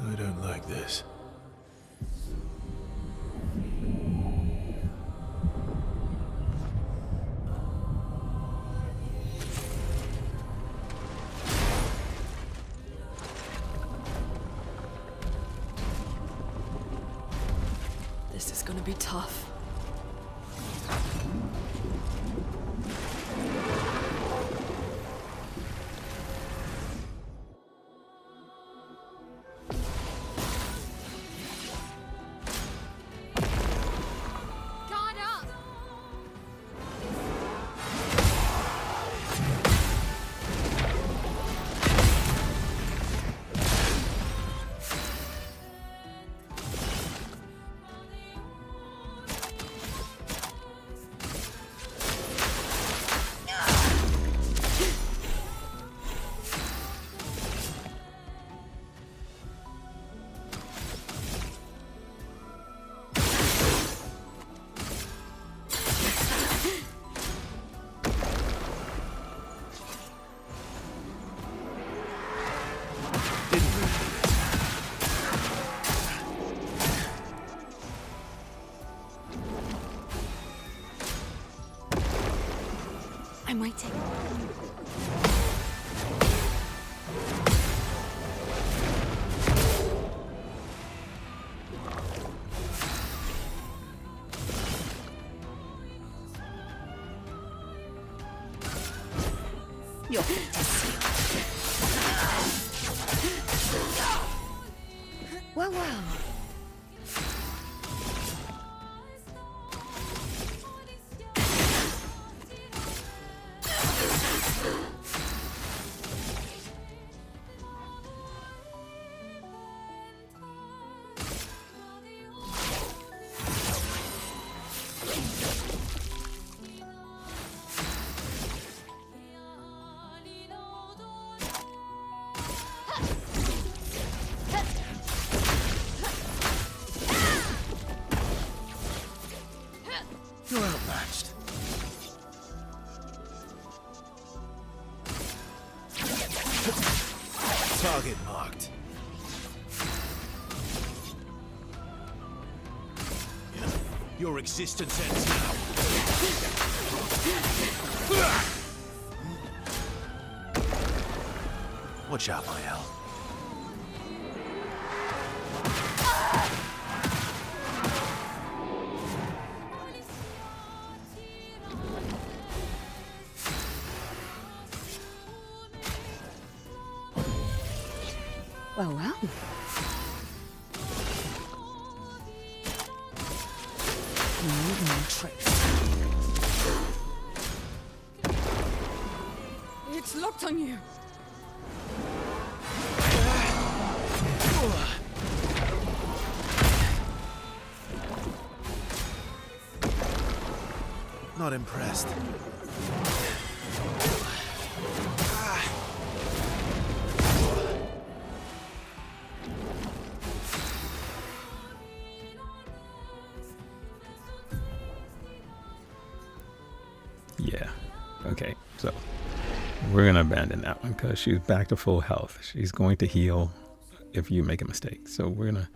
I don't like this. This is gonna be tough. Guard up! I'm waiting. You're well, well. You're outmatched. Target marked. Your existence ends now. Watch out, my L. Well, well. It's locked on you. Not impressed. Yeah. Okay. So we're going to abandon that one because she's back to full health. She's going to heal if you make a mistake. So we're going to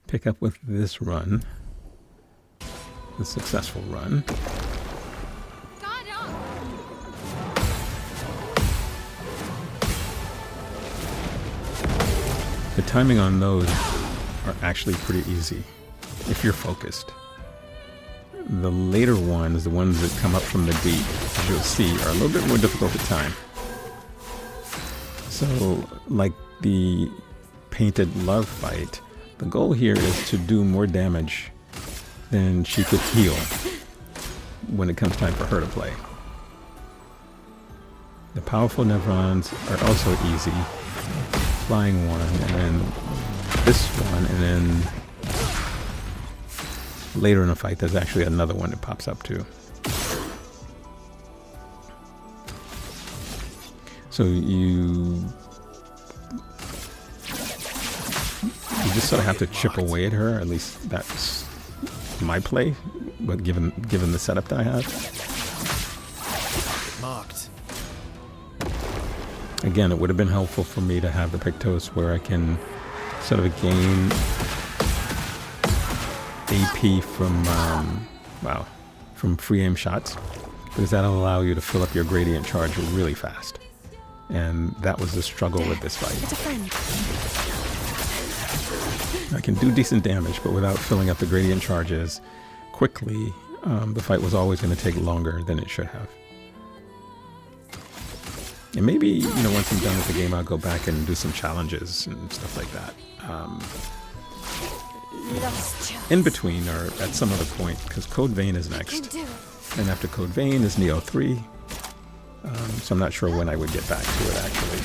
pick up with this run, the successful run. The timing on those are actually pretty easy if you're focused. The later ones, the ones that come up from the deep, as you'll see, are a little bit more difficult to time. So, like the painted love fight, the goal here is to do more damage than she could heal when it comes time for her to play. The powerful Nevrons are also easy. Flying one, and then this one, and then later in the fight there's actually another one that pops up too. So you just sort of have to chip away at her. At least that's my play, but given the setup that I have. Marked. Again, it would have been helpful for me to have the Pictos where I can sort of gain AP from free aim shots, because that'll allow you to fill up your gradient charge really fast. And that was the struggle with this fight. I can do decent damage, but without filling up the gradient charges quickly, the fight was always going to take longer than it should have. And maybe, once I'm done with the game, I'll go back and do some challenges and stuff like that. In between or at some other point, because Code Vein is next. And after Code Vein is Neo 3. So I'm not sure when I would get back to it, actually.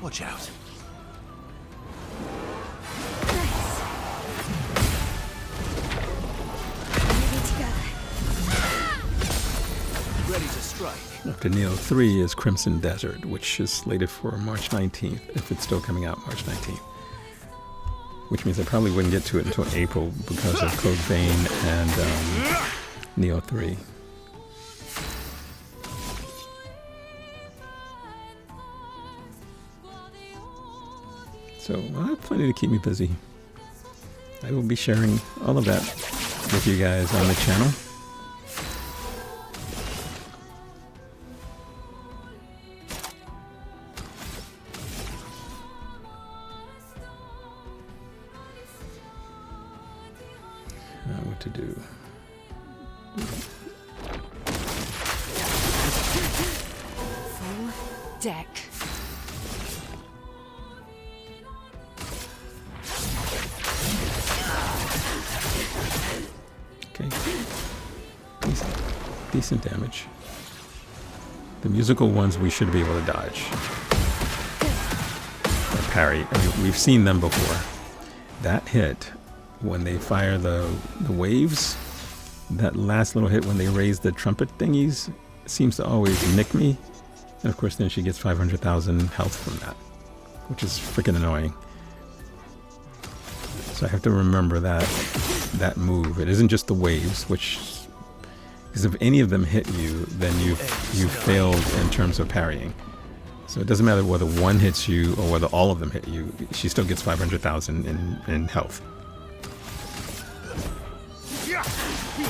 Watch out. Ready to strike. After Neo 3 is Crimson Desert, which is slated for March 19th, if it's still coming out March 19th. Which means I probably wouldn't get to it until April because of Code Vein and Neo 3. So I have plenty to keep me busy. I will be sharing all of that with you guys on the channel. What to do? Full deck. Okay. Decent damage. The musical ones we should be able to dodge. Or parry. I mean, we've seen them before. That hit, when they fire the waves, that last little hit when they raise the trumpet thingies, seems to always nick me. And of course then she gets 500,000 health from that, which is freaking annoying. So I have to remember that move. It isn't just the waves, which, because if any of them hit you, then you've failed in terms of parrying. So it doesn't matter whether one hits you or whether all of them hit you. She still gets 500,000 in health.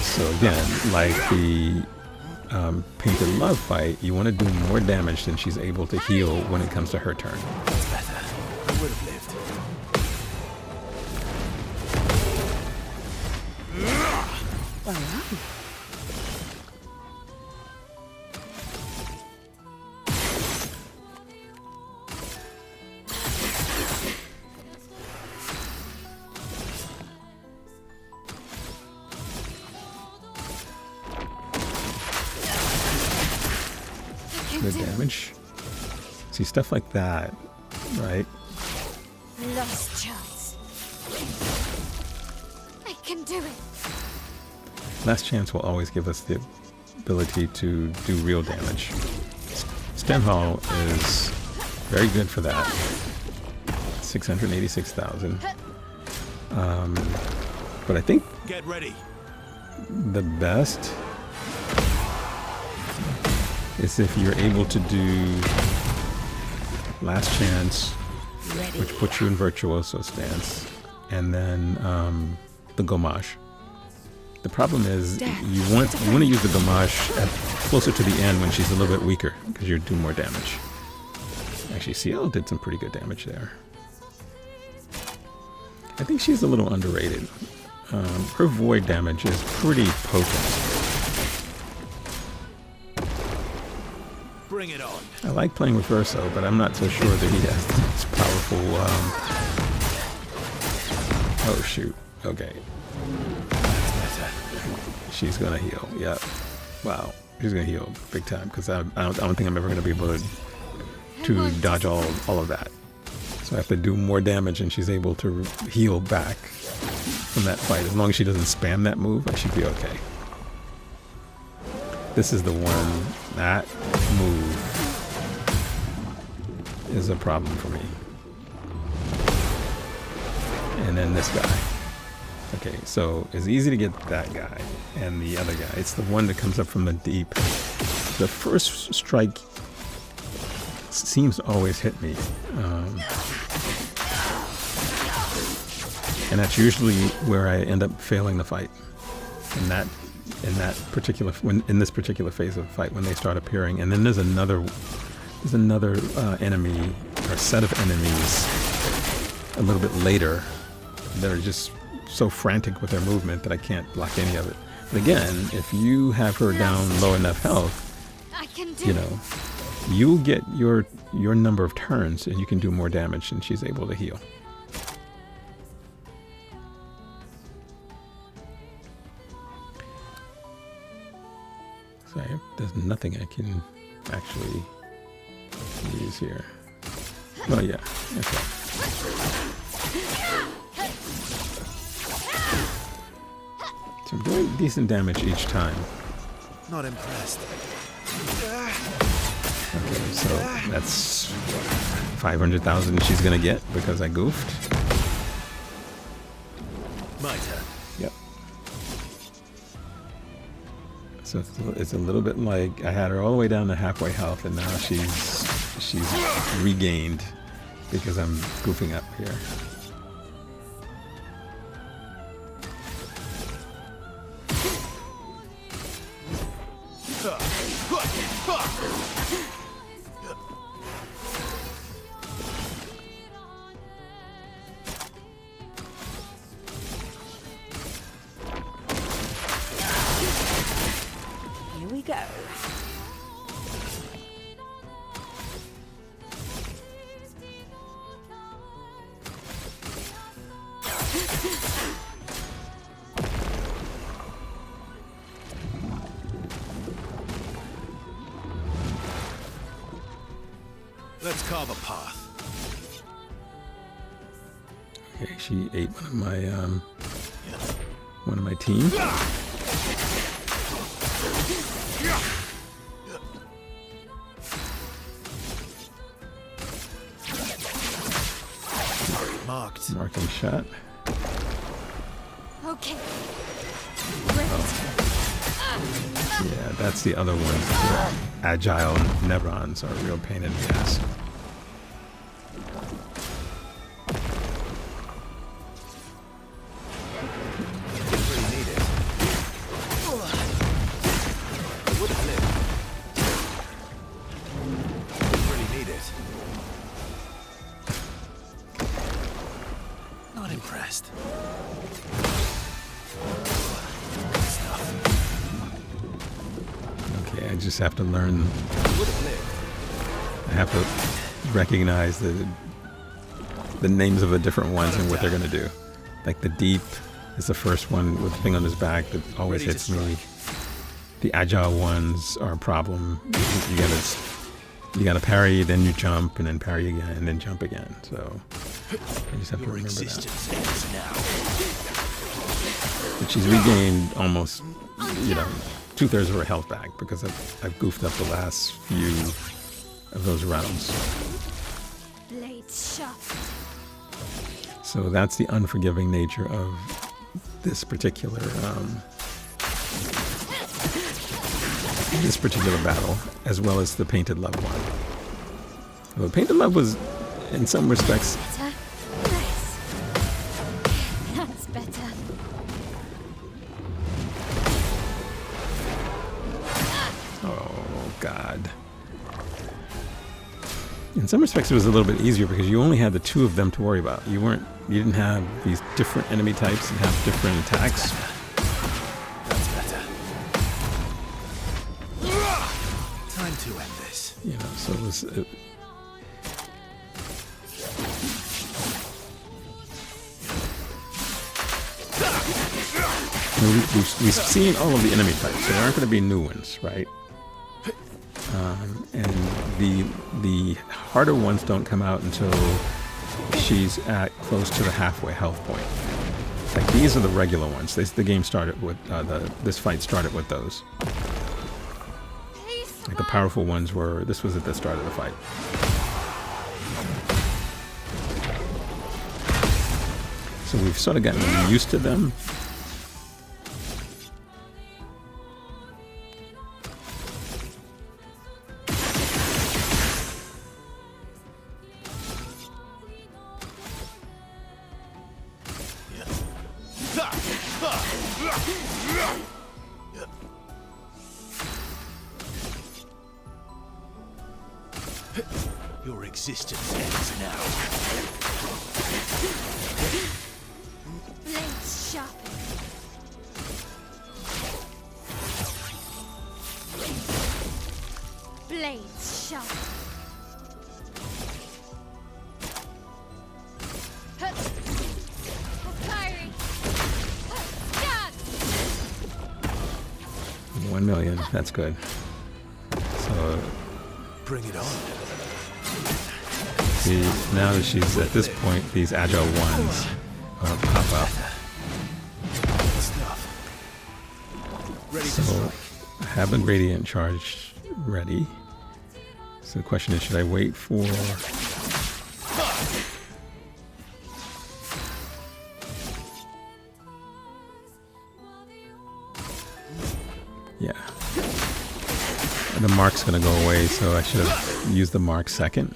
So again, like the Painted Love fight, you want to do more damage than she's able to heal when it comes to her turn. That's better. I would have lived. Good damage. See, stuff like that, right? Lost chance. I can do it. Last chance will always give us the ability to do real damage. Stenhall is very good for that. 686,000. But I think Get ready. the best is if you're able to do Last Chance, which puts you in Virtuoso stance, and then the Gommage. The problem is you want to use the Gommage at closer to the end when she's a little bit weaker, because you do more damage. Actually, CL did some pretty good damage there. I think she's a little underrated. Her void damage is pretty potent. Bring it on. I like playing with Verso, but I'm not so sure that he has this powerful... Oh, shoot. Okay. She's gonna heal. Yep. Wow. She's gonna heal big time, because I don't think I'm ever gonna be able to dodge all of that. So I have to do more damage, and she's able to heal back from that fight. As long as she doesn't spam that move, I should be okay. This is the one. That move is a problem for me. And then this guy. Okay, so it's easy to get that guy and the other guy. It's the one that comes up from the deep. The first strike seems to always hit me. And that's usually where I end up failing the fight. In this particular phase of the fight, when they start appearing. And then there's another enemy or set of enemies a little bit later that are just so frantic with their movement that I can't block any of it. But again, if you have her down low enough health, you know, you'll get your number of turns and you can do more damage, and she's able to heal. Sorry, there's nothing I can actually use here. Oh yeah, okay. So I'm doing decent damage each time. Not impressed. Okay, so that's 500,000 she's gonna get because I goofed. My turn. Yep. So it's a little bit like I had her all the way down to halfway health, and now she's regained because I'm goofing up here. Here we go. Let's carve a path. Okay, she ate one of my team. Marking shot. Okay. Yeah, that's the other one. The agile Nevrons are a real pain in the ass. Okay, I just have to learn. I have to recognize the names of the different ones and what they're gonna do. Like the deep is the first one with the thing on his back that always hits me. The agile ones are a problem. You gotta parry, then you jump, and then parry again, and then jump again. So I just have to remember that. But she's regained almost, you know, 2/3 of her health back because I've goofed up the last few of those rounds. Blades sharp. So that's the unforgiving nature of this particular battle, as well as the Painted Love one. Well, Painted Love was, in some respects, Better. Nice. That's better. oh god. In some respects, it was a little bit easier because you only had the two of them to worry about. You didn't have these different enemy types and have different attacks. That's better. Time to end this. You know, so it was. We've seen all of the enemy types, so there aren't going to be new ones, right? And the harder ones don't come out until she's at close to the halfway health point. Like these are the regular ones. The game started with this fight started with those. Like the powerful ones were. This was at the start of the fight. So we've sort of gotten used to them. Your existence ends now. Blades sharpen. Blades sharpen. Fiery. Stab. 1 million. That's good. So. Bring it on. See, now that she's at this point, these agile ones pop up. So I have a radiant charge ready. So the question is, should I wait for... Yeah. The mark's going to go away, so I should have used the mark second.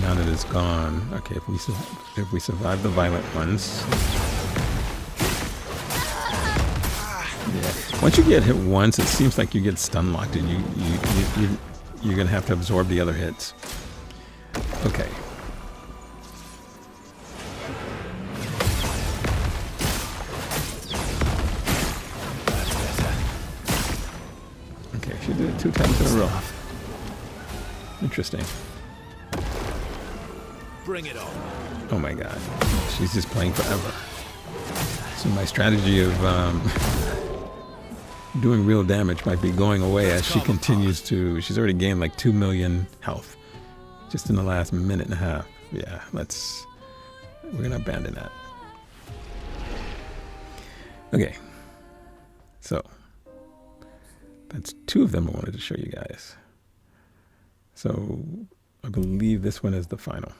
Now that it's gone, okay, if we survive the violent ones. Yeah. Once you get hit once, it seems like you get stun locked and you're going to have to absorb the other hits. Okay. Okay, she did it 2 times in a row. Interesting. Bring it on. Oh my god. She's just playing forever. So my strategy of doing real damage might be going away as she continues to... She's already gained like 2 million health. Just in the last minute and a half. Yeah, we're gonna abandon that. Okay. So. That's 2 of them I wanted to show you guys. So, I believe this one is the final.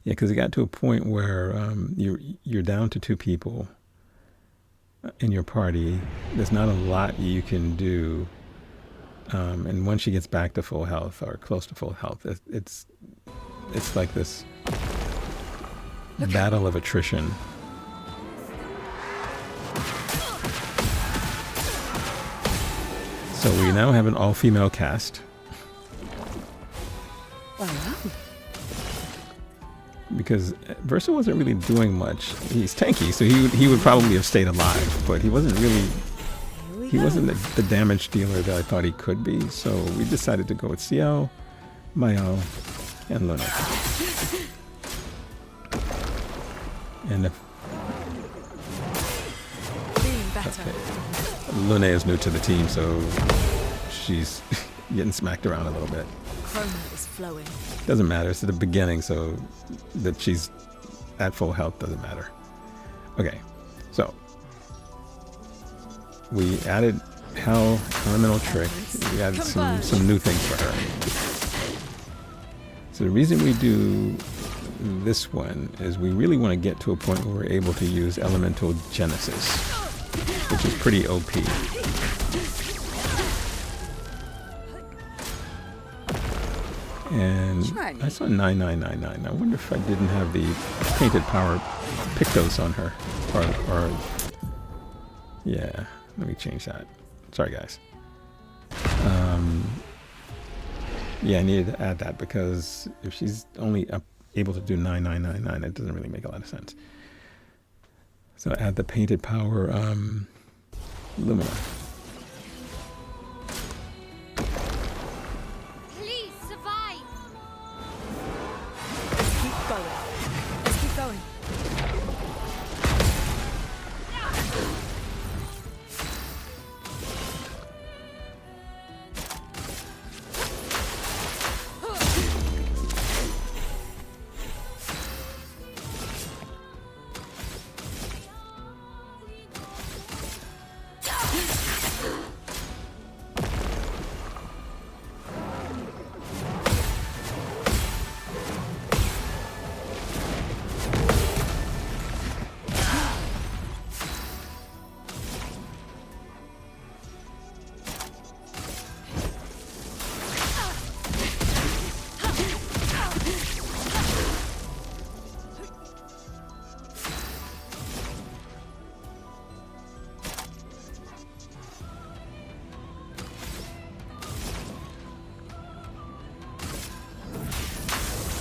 Yeah, because it got to a point where you're down to 2 people. in your party. There's not a lot you can do. And once she gets back to full health or close to full health, it's like this battle of attrition. So we now have an all-female cast. Because Verso wasn't really doing much. He's tanky, so he would probably have stayed alive, but he wasn't really... He wasn't the damage dealer that I thought he could be, so we decided to go with Ciel, Mayo, and Luna. And if... Okay. Luna is new to the team, so she's getting smacked around a little bit. Chroma is flowing. Doesn't matter, it's at the beginning, so that she's at full health doesn't matter. Okay, so we added Hell Elemental Trick. We added some new things for her. So the reason we do this one is we really want to get to a point where we're able to use Elemental Genesis, which is pretty OP. And I saw 9999. I wonder if I didn't have the Painted Power Pictos on her. Or yeah, let me change that. Sorry, guys. Yeah, I needed to add that because if she's only able to do 9999, it doesn't really make a lot of sense. So add the Painted Power Lumina. Please survive. Keep going. Let's keep going.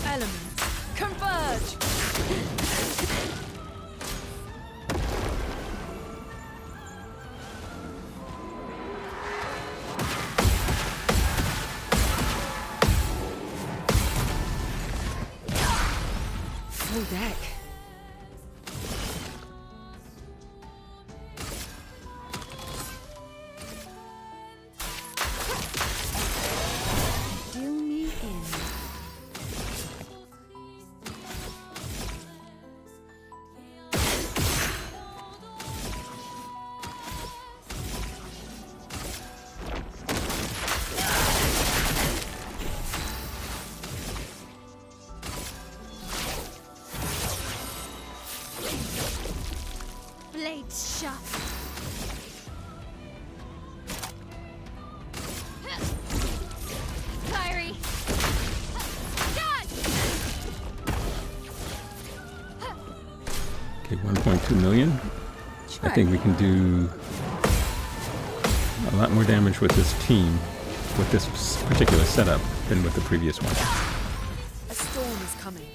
Elements converge. Full deck. Deal me in. Blades sharp. Fiery. Dodge. Okay, 1.2 million. I think we can do a lot more damage with this team, with this particular setup, than with the previous one. A storm is coming.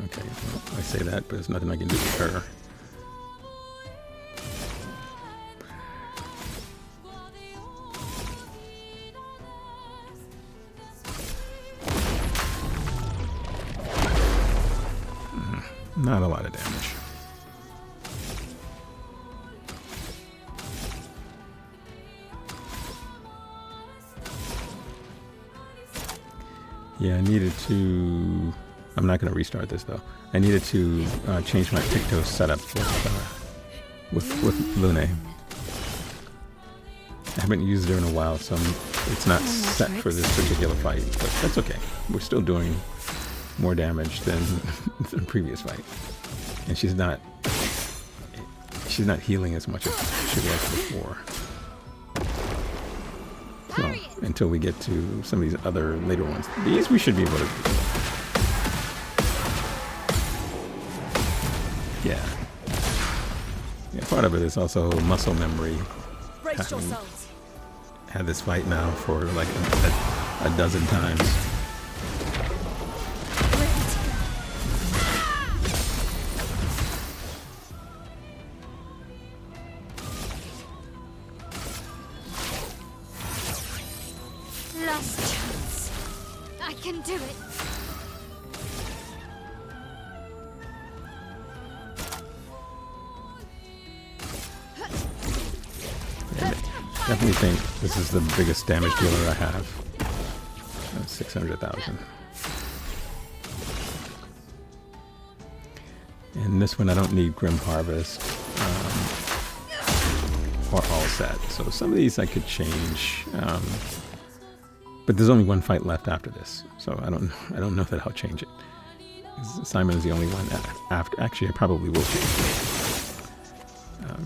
Okay, well, I say that, but there's nothing I can do with her. Not a lot of damage. Yeah, I needed to... I'm not going to restart this though. I needed to change my Pictos setup with Lune. I haven't used her in a while, so it's not set for this particular fight, but that's okay. We're still doing more damage than the previous fight. And she's not... she's not healing as much as she was before. Well, until we get to some of these other later ones. These we should be able to. Yeah. Yeah, part of it is also muscle memory. Brace yourselves. Had this fight now for like a dozen times. Last chance. I can do it. Definitely think this is the biggest damage dealer I have. 600,000. And this one I don't need Grim Harvest or all set. So some of these I could change. But there's only one fight left after this. So I don't know that I'll change it. Simon is the only one after. Actually, I probably will change it.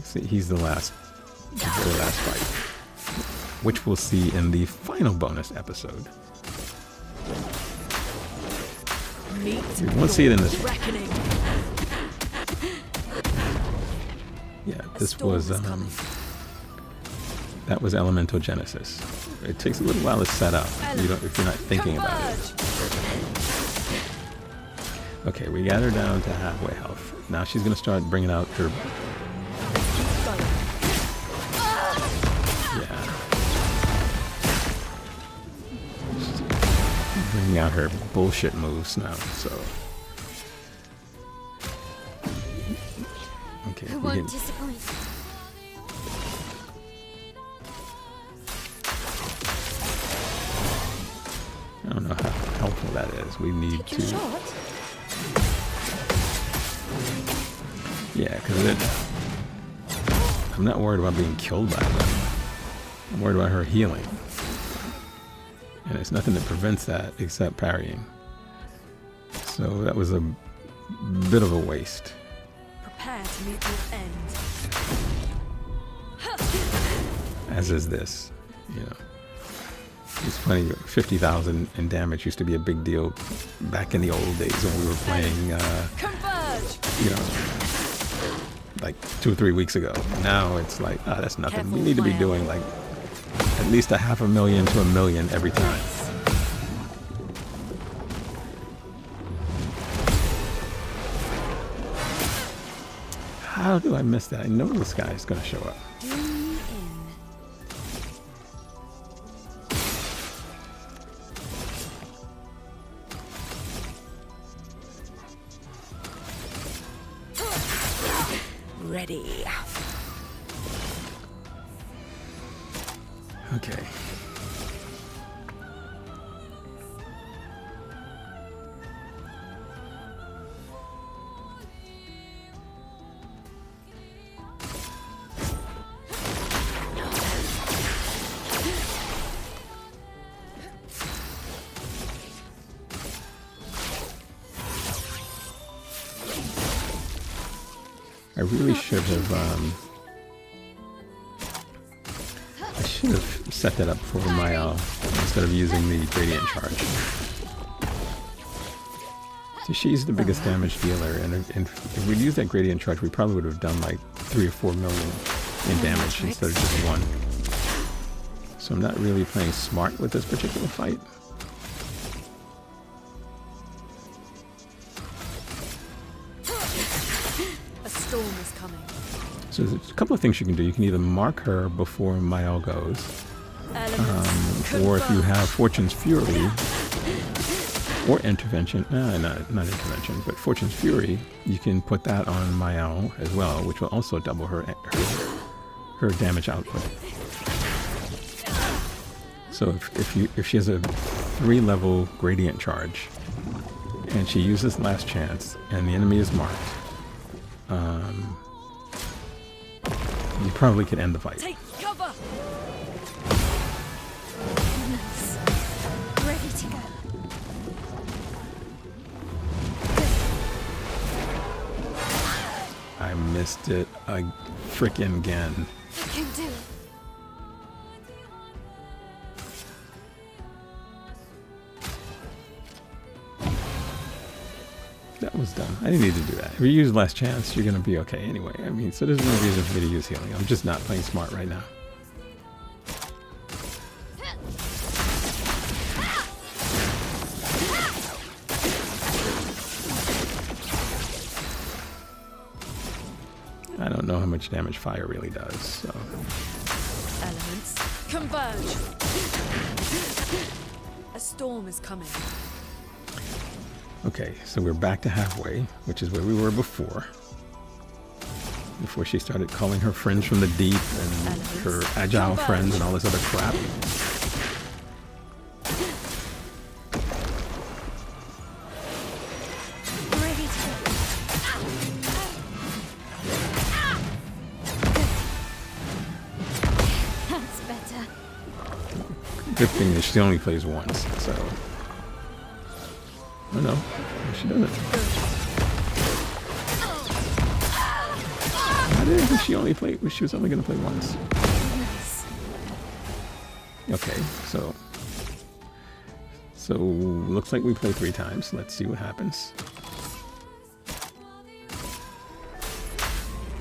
See, he's the very last fight, which we'll see in the final bonus episode. We won't see it in this one. Yeah, this was that was Elemental Genesis. It takes a little while to set up. If you're not thinking about it. Okay, we got her down to halfway health. Now she's gonna start bringing out her. Bringing out her bullshit moves now, so. Okay, I won't disappoint. I don't know how helpful that is. We need to. Yeah, because I'm not worried about being killed by them. I'm worried about her healing. And it's nothing that prevents that except parrying. So that was a bit of a waste. Prepare to meet your end. As is this, you know. It's funny, 50,000 in damage used to be a big deal back in the old days when we were playing, you know, like 2 or 3 weeks ago. Now it's like, oh, that's nothing. We need to be doing like at least 500,000 to 1 million every time. How do I miss that? I know this guy is going to show up. Ready. Okay. I really should have, I should have set that up for Mael instead of using the Gradient Charge. So she's the biggest damage dealer, and if we'd used that Gradient Charge, we probably would have done like 3 or 4 million in damage instead of just 1. So I'm not really playing smart with this particular fight. Is coming. So there's a couple of things you can do. You can either mark her before Mael goes, or if you have Fortune's Fury or Intervention, not Intervention, but Fortune's Fury, you can put that on Mael as well, which will also double her damage output. So if she has a 3-level Gradient Charge and she uses Last Chance and the enemy is marked, you probably could end the fight. Take cover. Ready to go. I missed it frickin' again. I can do it. That was dumb. I didn't need to do that. If you use last chance, you're gonna be okay anyway. I mean, so there's no reason for me to use healing. I'm just not playing smart right now. I don't know how much damage fire really does, so. Elements, converge. A storm is coming. Okay, so we're back to halfway, which is where we were before. Before she started calling her friends from the deep and her agile friends and all this other crap. Ready to That's better. Good thing is she only plays once, so. Oh no, she doesn't. I didn't think she was only gonna play once. Okay, so looks like we play 3 times. Let's see what happens.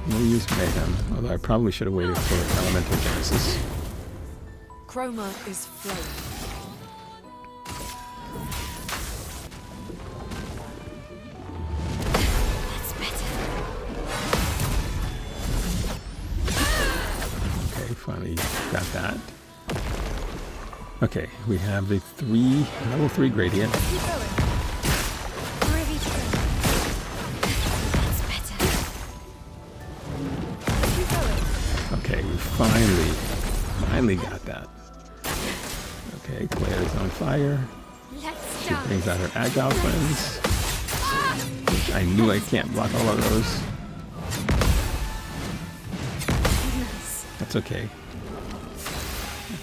We'll use Mayhem, although I probably should have waited for Elemental Genesis. Chroma is flowing. Finally got that. Okay, we have the level 3 gradient. Keep going. Ready to go. That's better. Keep going. Okay, we finally got that. Okay, Claire is on fire. Let's She start. brings out her agile friends. Which I knew I can't block all of those. That's okay.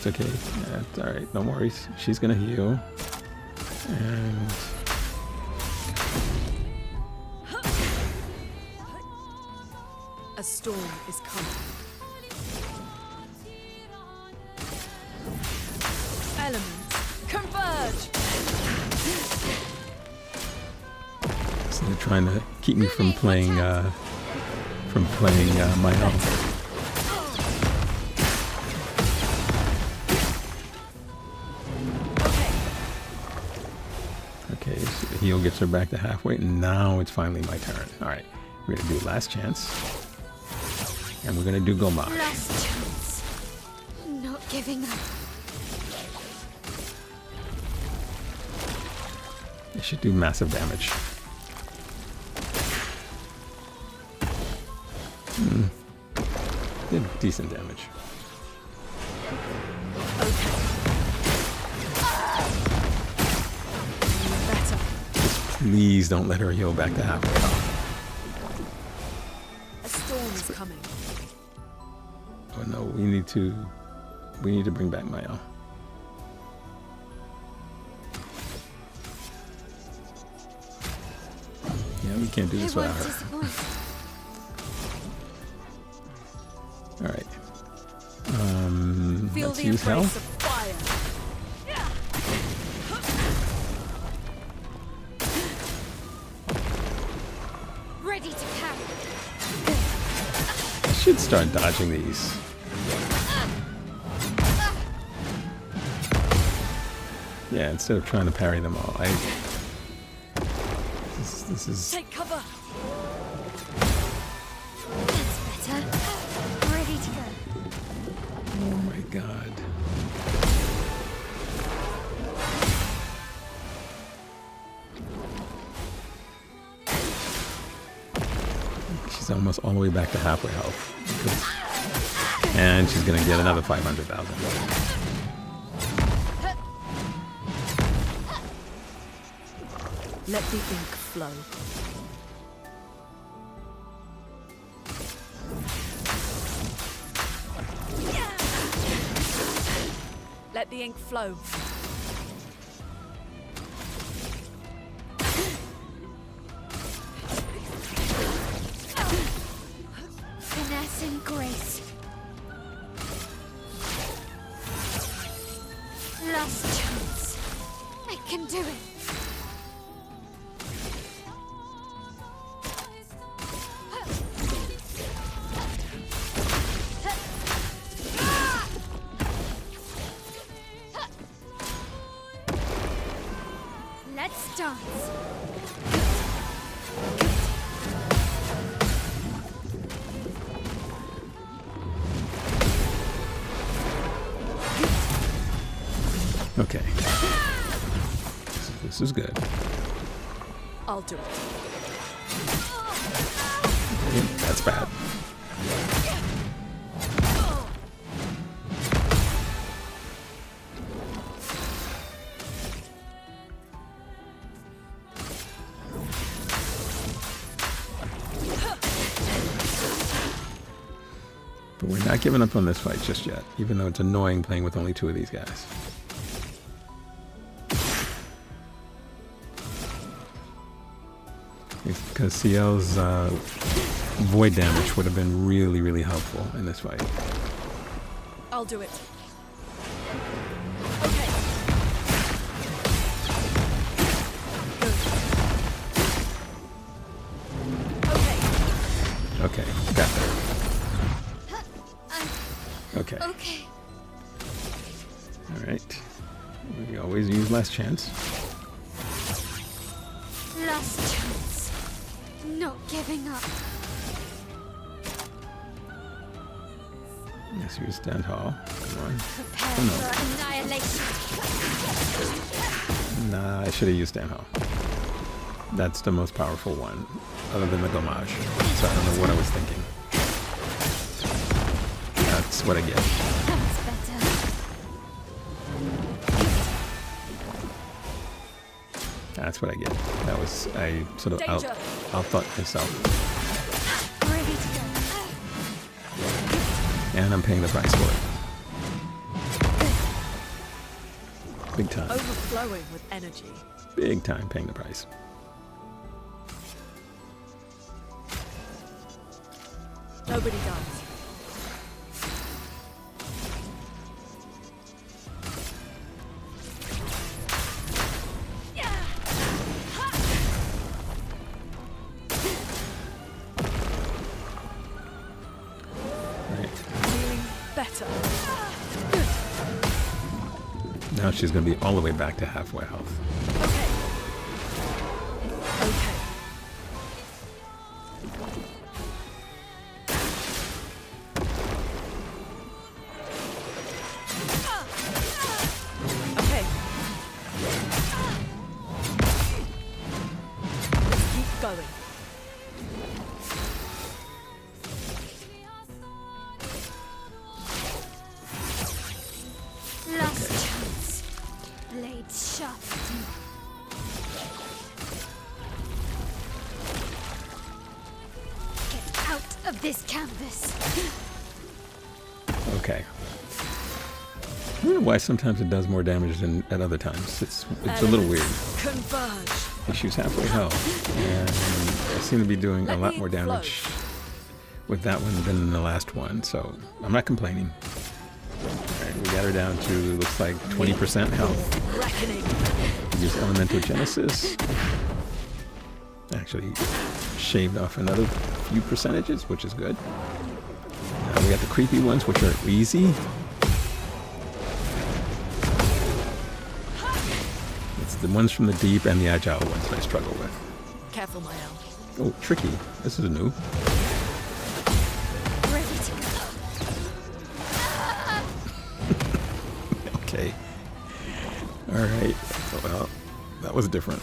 That's okay. That's alright. No worries. She's gonna heal. And A storm is coming. Elements, converge. so they're trying to keep me from playing my own. Okay, so the heal gets her back to halfway, and now it's finally my turn. Alright, we're gonna do last chance. And we're gonna do Gomage. Last chance. Not giving up. It should do massive damage. Did decent damage. Better. Just please don't let her heal back to halfway. A storm is coming. Oh no, we need to bring back Maya. Yeah, we can't do this It without won't her. disappoint. Alright. Feel Let's the use embrace health. of fire. Ready to carry. I should start dodging these. Yeah, instead of trying to parry them all. This is Take cover. That's better. Ready to go. oh my god. She's almost all the way back to halfway health. And she's gonna get another 500,000. Let the ink flow. Let the ink flow. Amazing grace. Last chance. I can do it. Let's dance. Okay. This is good. I'll do it. Okay, that's bad. But we're not giving up on this fight just yet, even though it's annoying playing with only 2 of these guys. Because CL's void damage would have been really, really helpful in this fight. I'll do it. Okay, got there. Okay. Okay. Alright. We always use last chance. Last chance. Not giving up. Let's use stand tall. Come on. Prepare Oh, no. for annihilation. Nah, I should have used stand tall. That's the most powerful one, other than the Gomage. So I don't know what I was thinking. That's what I get. That's better. That's what I get. That was, I sort of out-thought myself. Ready to go. And I'm paying the price for it. Big time. Overflowing with energy. Big time paying the price. Nobody dies. Better. Now she's going to be all the way back to halfway health. Okay. Let's keep going. Last chance. Blade sharpened. Get out of this canvas. Okay. I don't know why sometimes it does more damage than at other times. It's a little weird. Converge. She's halfway health, and I seem to be doing a lot more damage with that one than in the last one, so I'm not complaining. Alright, we got her down to, looks like 20% health. Use Elemental Genesis. Actually shaved off another few percentages, which is good. We got the creepy ones, which are easy. It's the ones from the deep and the agile ones that I struggle with. Careful, my owl. Oh, tricky. This is new. Ready to go. Okay. Alright. Well, that was different.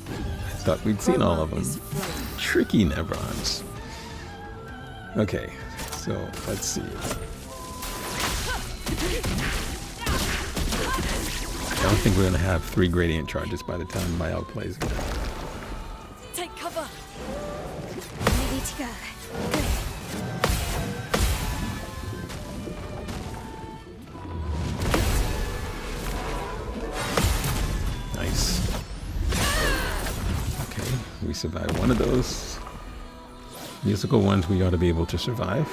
I thought we'd seen all of them. Tricky Nevrons. Okay, so let's see. I don't think we're going to have 3 gradient charges by the time my out plays again. Take cover. Ready to go. Nice. Okay, we survived one of those. Musical ones we ought to be able to survive.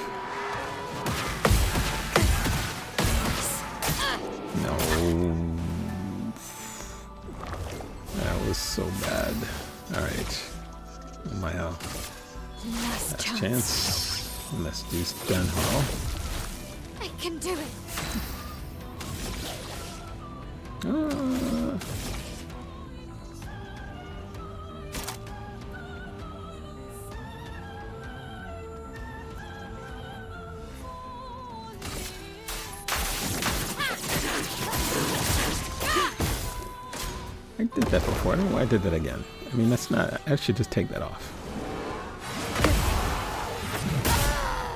No. That was so bad. Alright. My Last chance. Let's do Stun Hall. I can do it. I did that before. I don't know why I did that again. I mean, that's not... I should just take that off.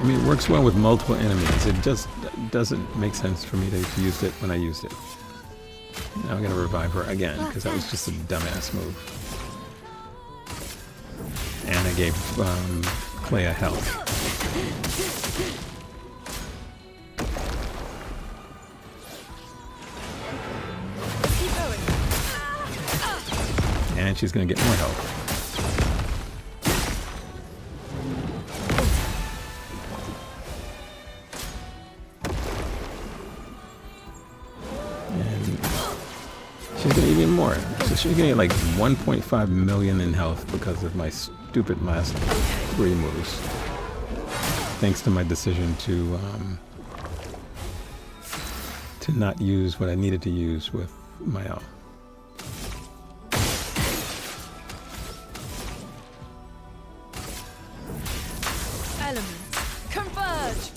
I mean, it works well with multiple enemies. It just doesn't make sense for me to have used it when I used it. Now I'm going to revive her again, because that was just a dumbass move. And I gave Clea health. And she's going to get more health. Even more. So she's getting like 1.5 million in health because of my stupid last 3 moves. Thanks to my decision to not use what I needed to use with my L. Elements converge.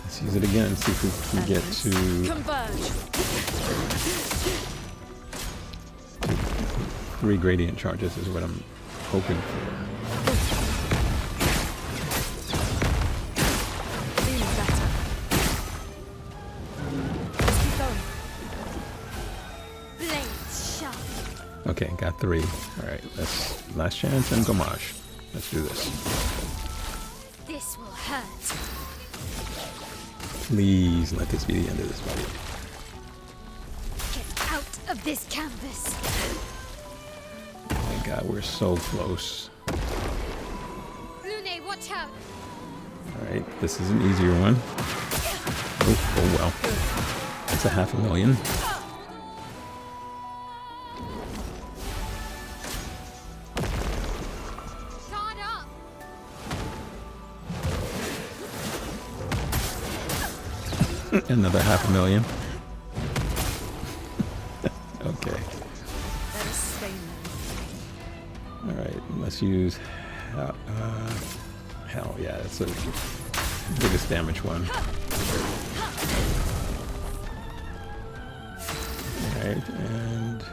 Let's use it again and see if we can get to Converge. 3 gradient charges is what I'm hoping for. Feeling better. Let's keep going. Blades sharp. Okay, got 3. Alright, let's last chance and Gomage. Let's do this. This will hurt. Please let this be the end of this fight. Get out of this canvas. Oh my god, we're so close. Lune, watch out. Alright, this is an easier one. Oh well. That's 500,000. Guard up. Another 500,000. Okay. Better stay low. Alright, let's use hell, yeah, that's the biggest damage one. Alright, and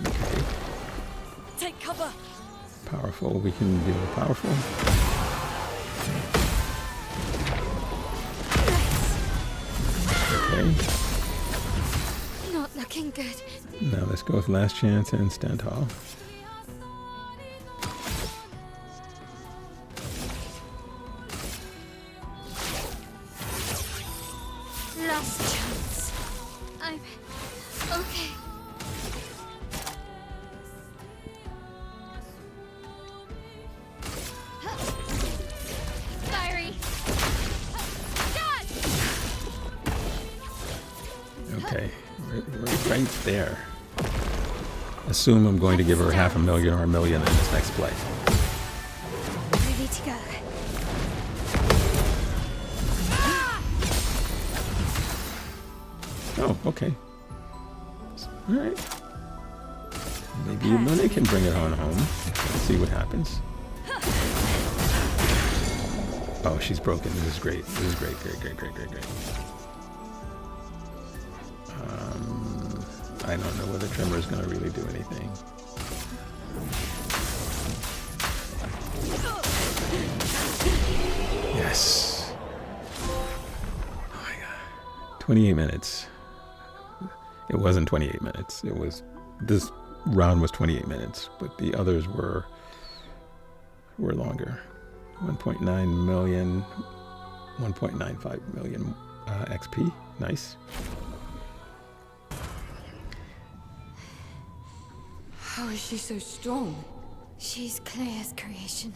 okay. Take cover. Powerful, we can deal with powerful. Okay. Not looking good. Now let's go with last chance and stand tall. Last chance. I'm okay. Fiery. Dodge! Okay, we're right there. Assume I'm going to give her 500,000 or 1 million in this next play. Ready to go. Oh, okay. Alright. Maybe Lune can bring it on home. Let's see what happens. Oh, she's broken. This is great. This is great, great, great, great, great, great. I don't know whether Tremor is going to really do anything. Yes. Oh my god. 28 minutes. It wasn't 28 minutes. It was, this round was 28 minutes, but the others were longer. 1.9 million, 1.95 million XP. Nice. How is she so strong? She's Clea's creation.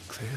Clea?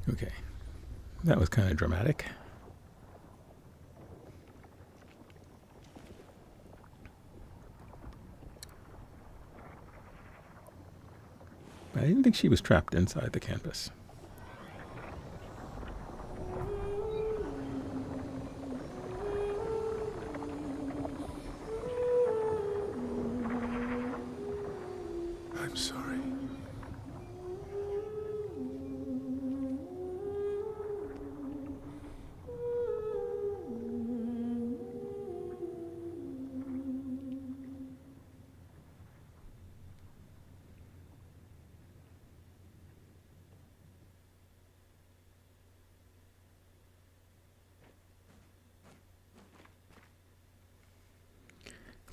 Okay, that was kind of dramatic. But I didn't think she was trapped inside the canvas. I'm sorry.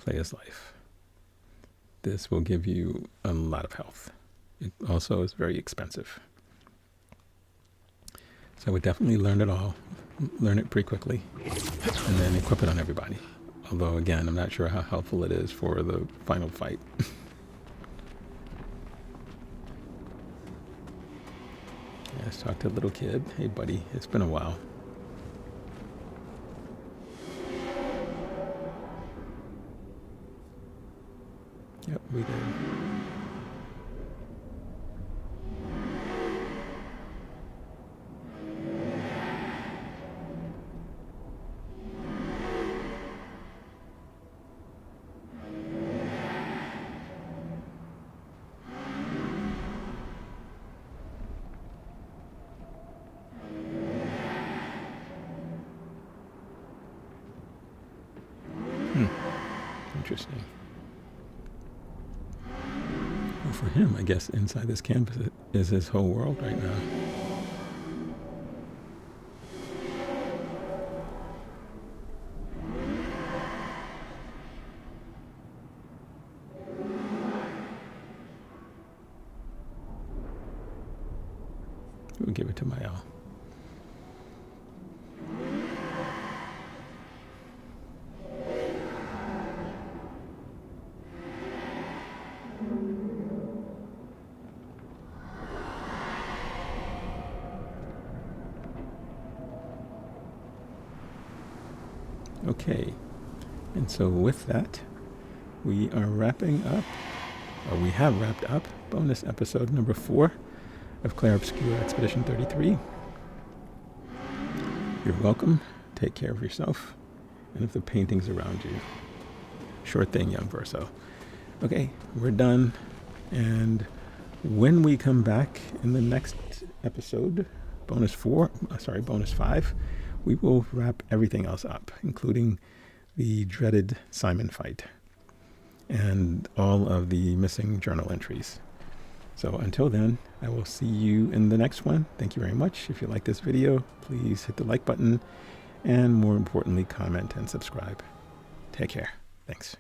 Clea's life. This will give you a lot of health. It also is very expensive. So I would definitely learn it all, learn it pretty quickly, and then equip it on everybody. Although again, I'm not sure how helpful it is for the final fight. Let's talk to the little kid. Hey buddy, it's been a while. Yep, we did. Interesting. Well, for him, I guess inside this canvas is his whole world right now. We'll give it to Mael. Okay, and so with that, we are wrapping up, or we have wrapped up, bonus episode number 4 of Clair Obscur Expedition 33. You're welcome. Take care of yourself and of the paintings around you. Sure thing, young Verso. Okay, we're done. And when we come back in the next episode, bonus 5, we will wrap everything else up, including the dreaded Simon fight and all of the missing journal entries. So until then, I will see you in the next one. Thank you very much. If you like this video, please hit the like button and more importantly, comment and subscribe. Take care. Thanks.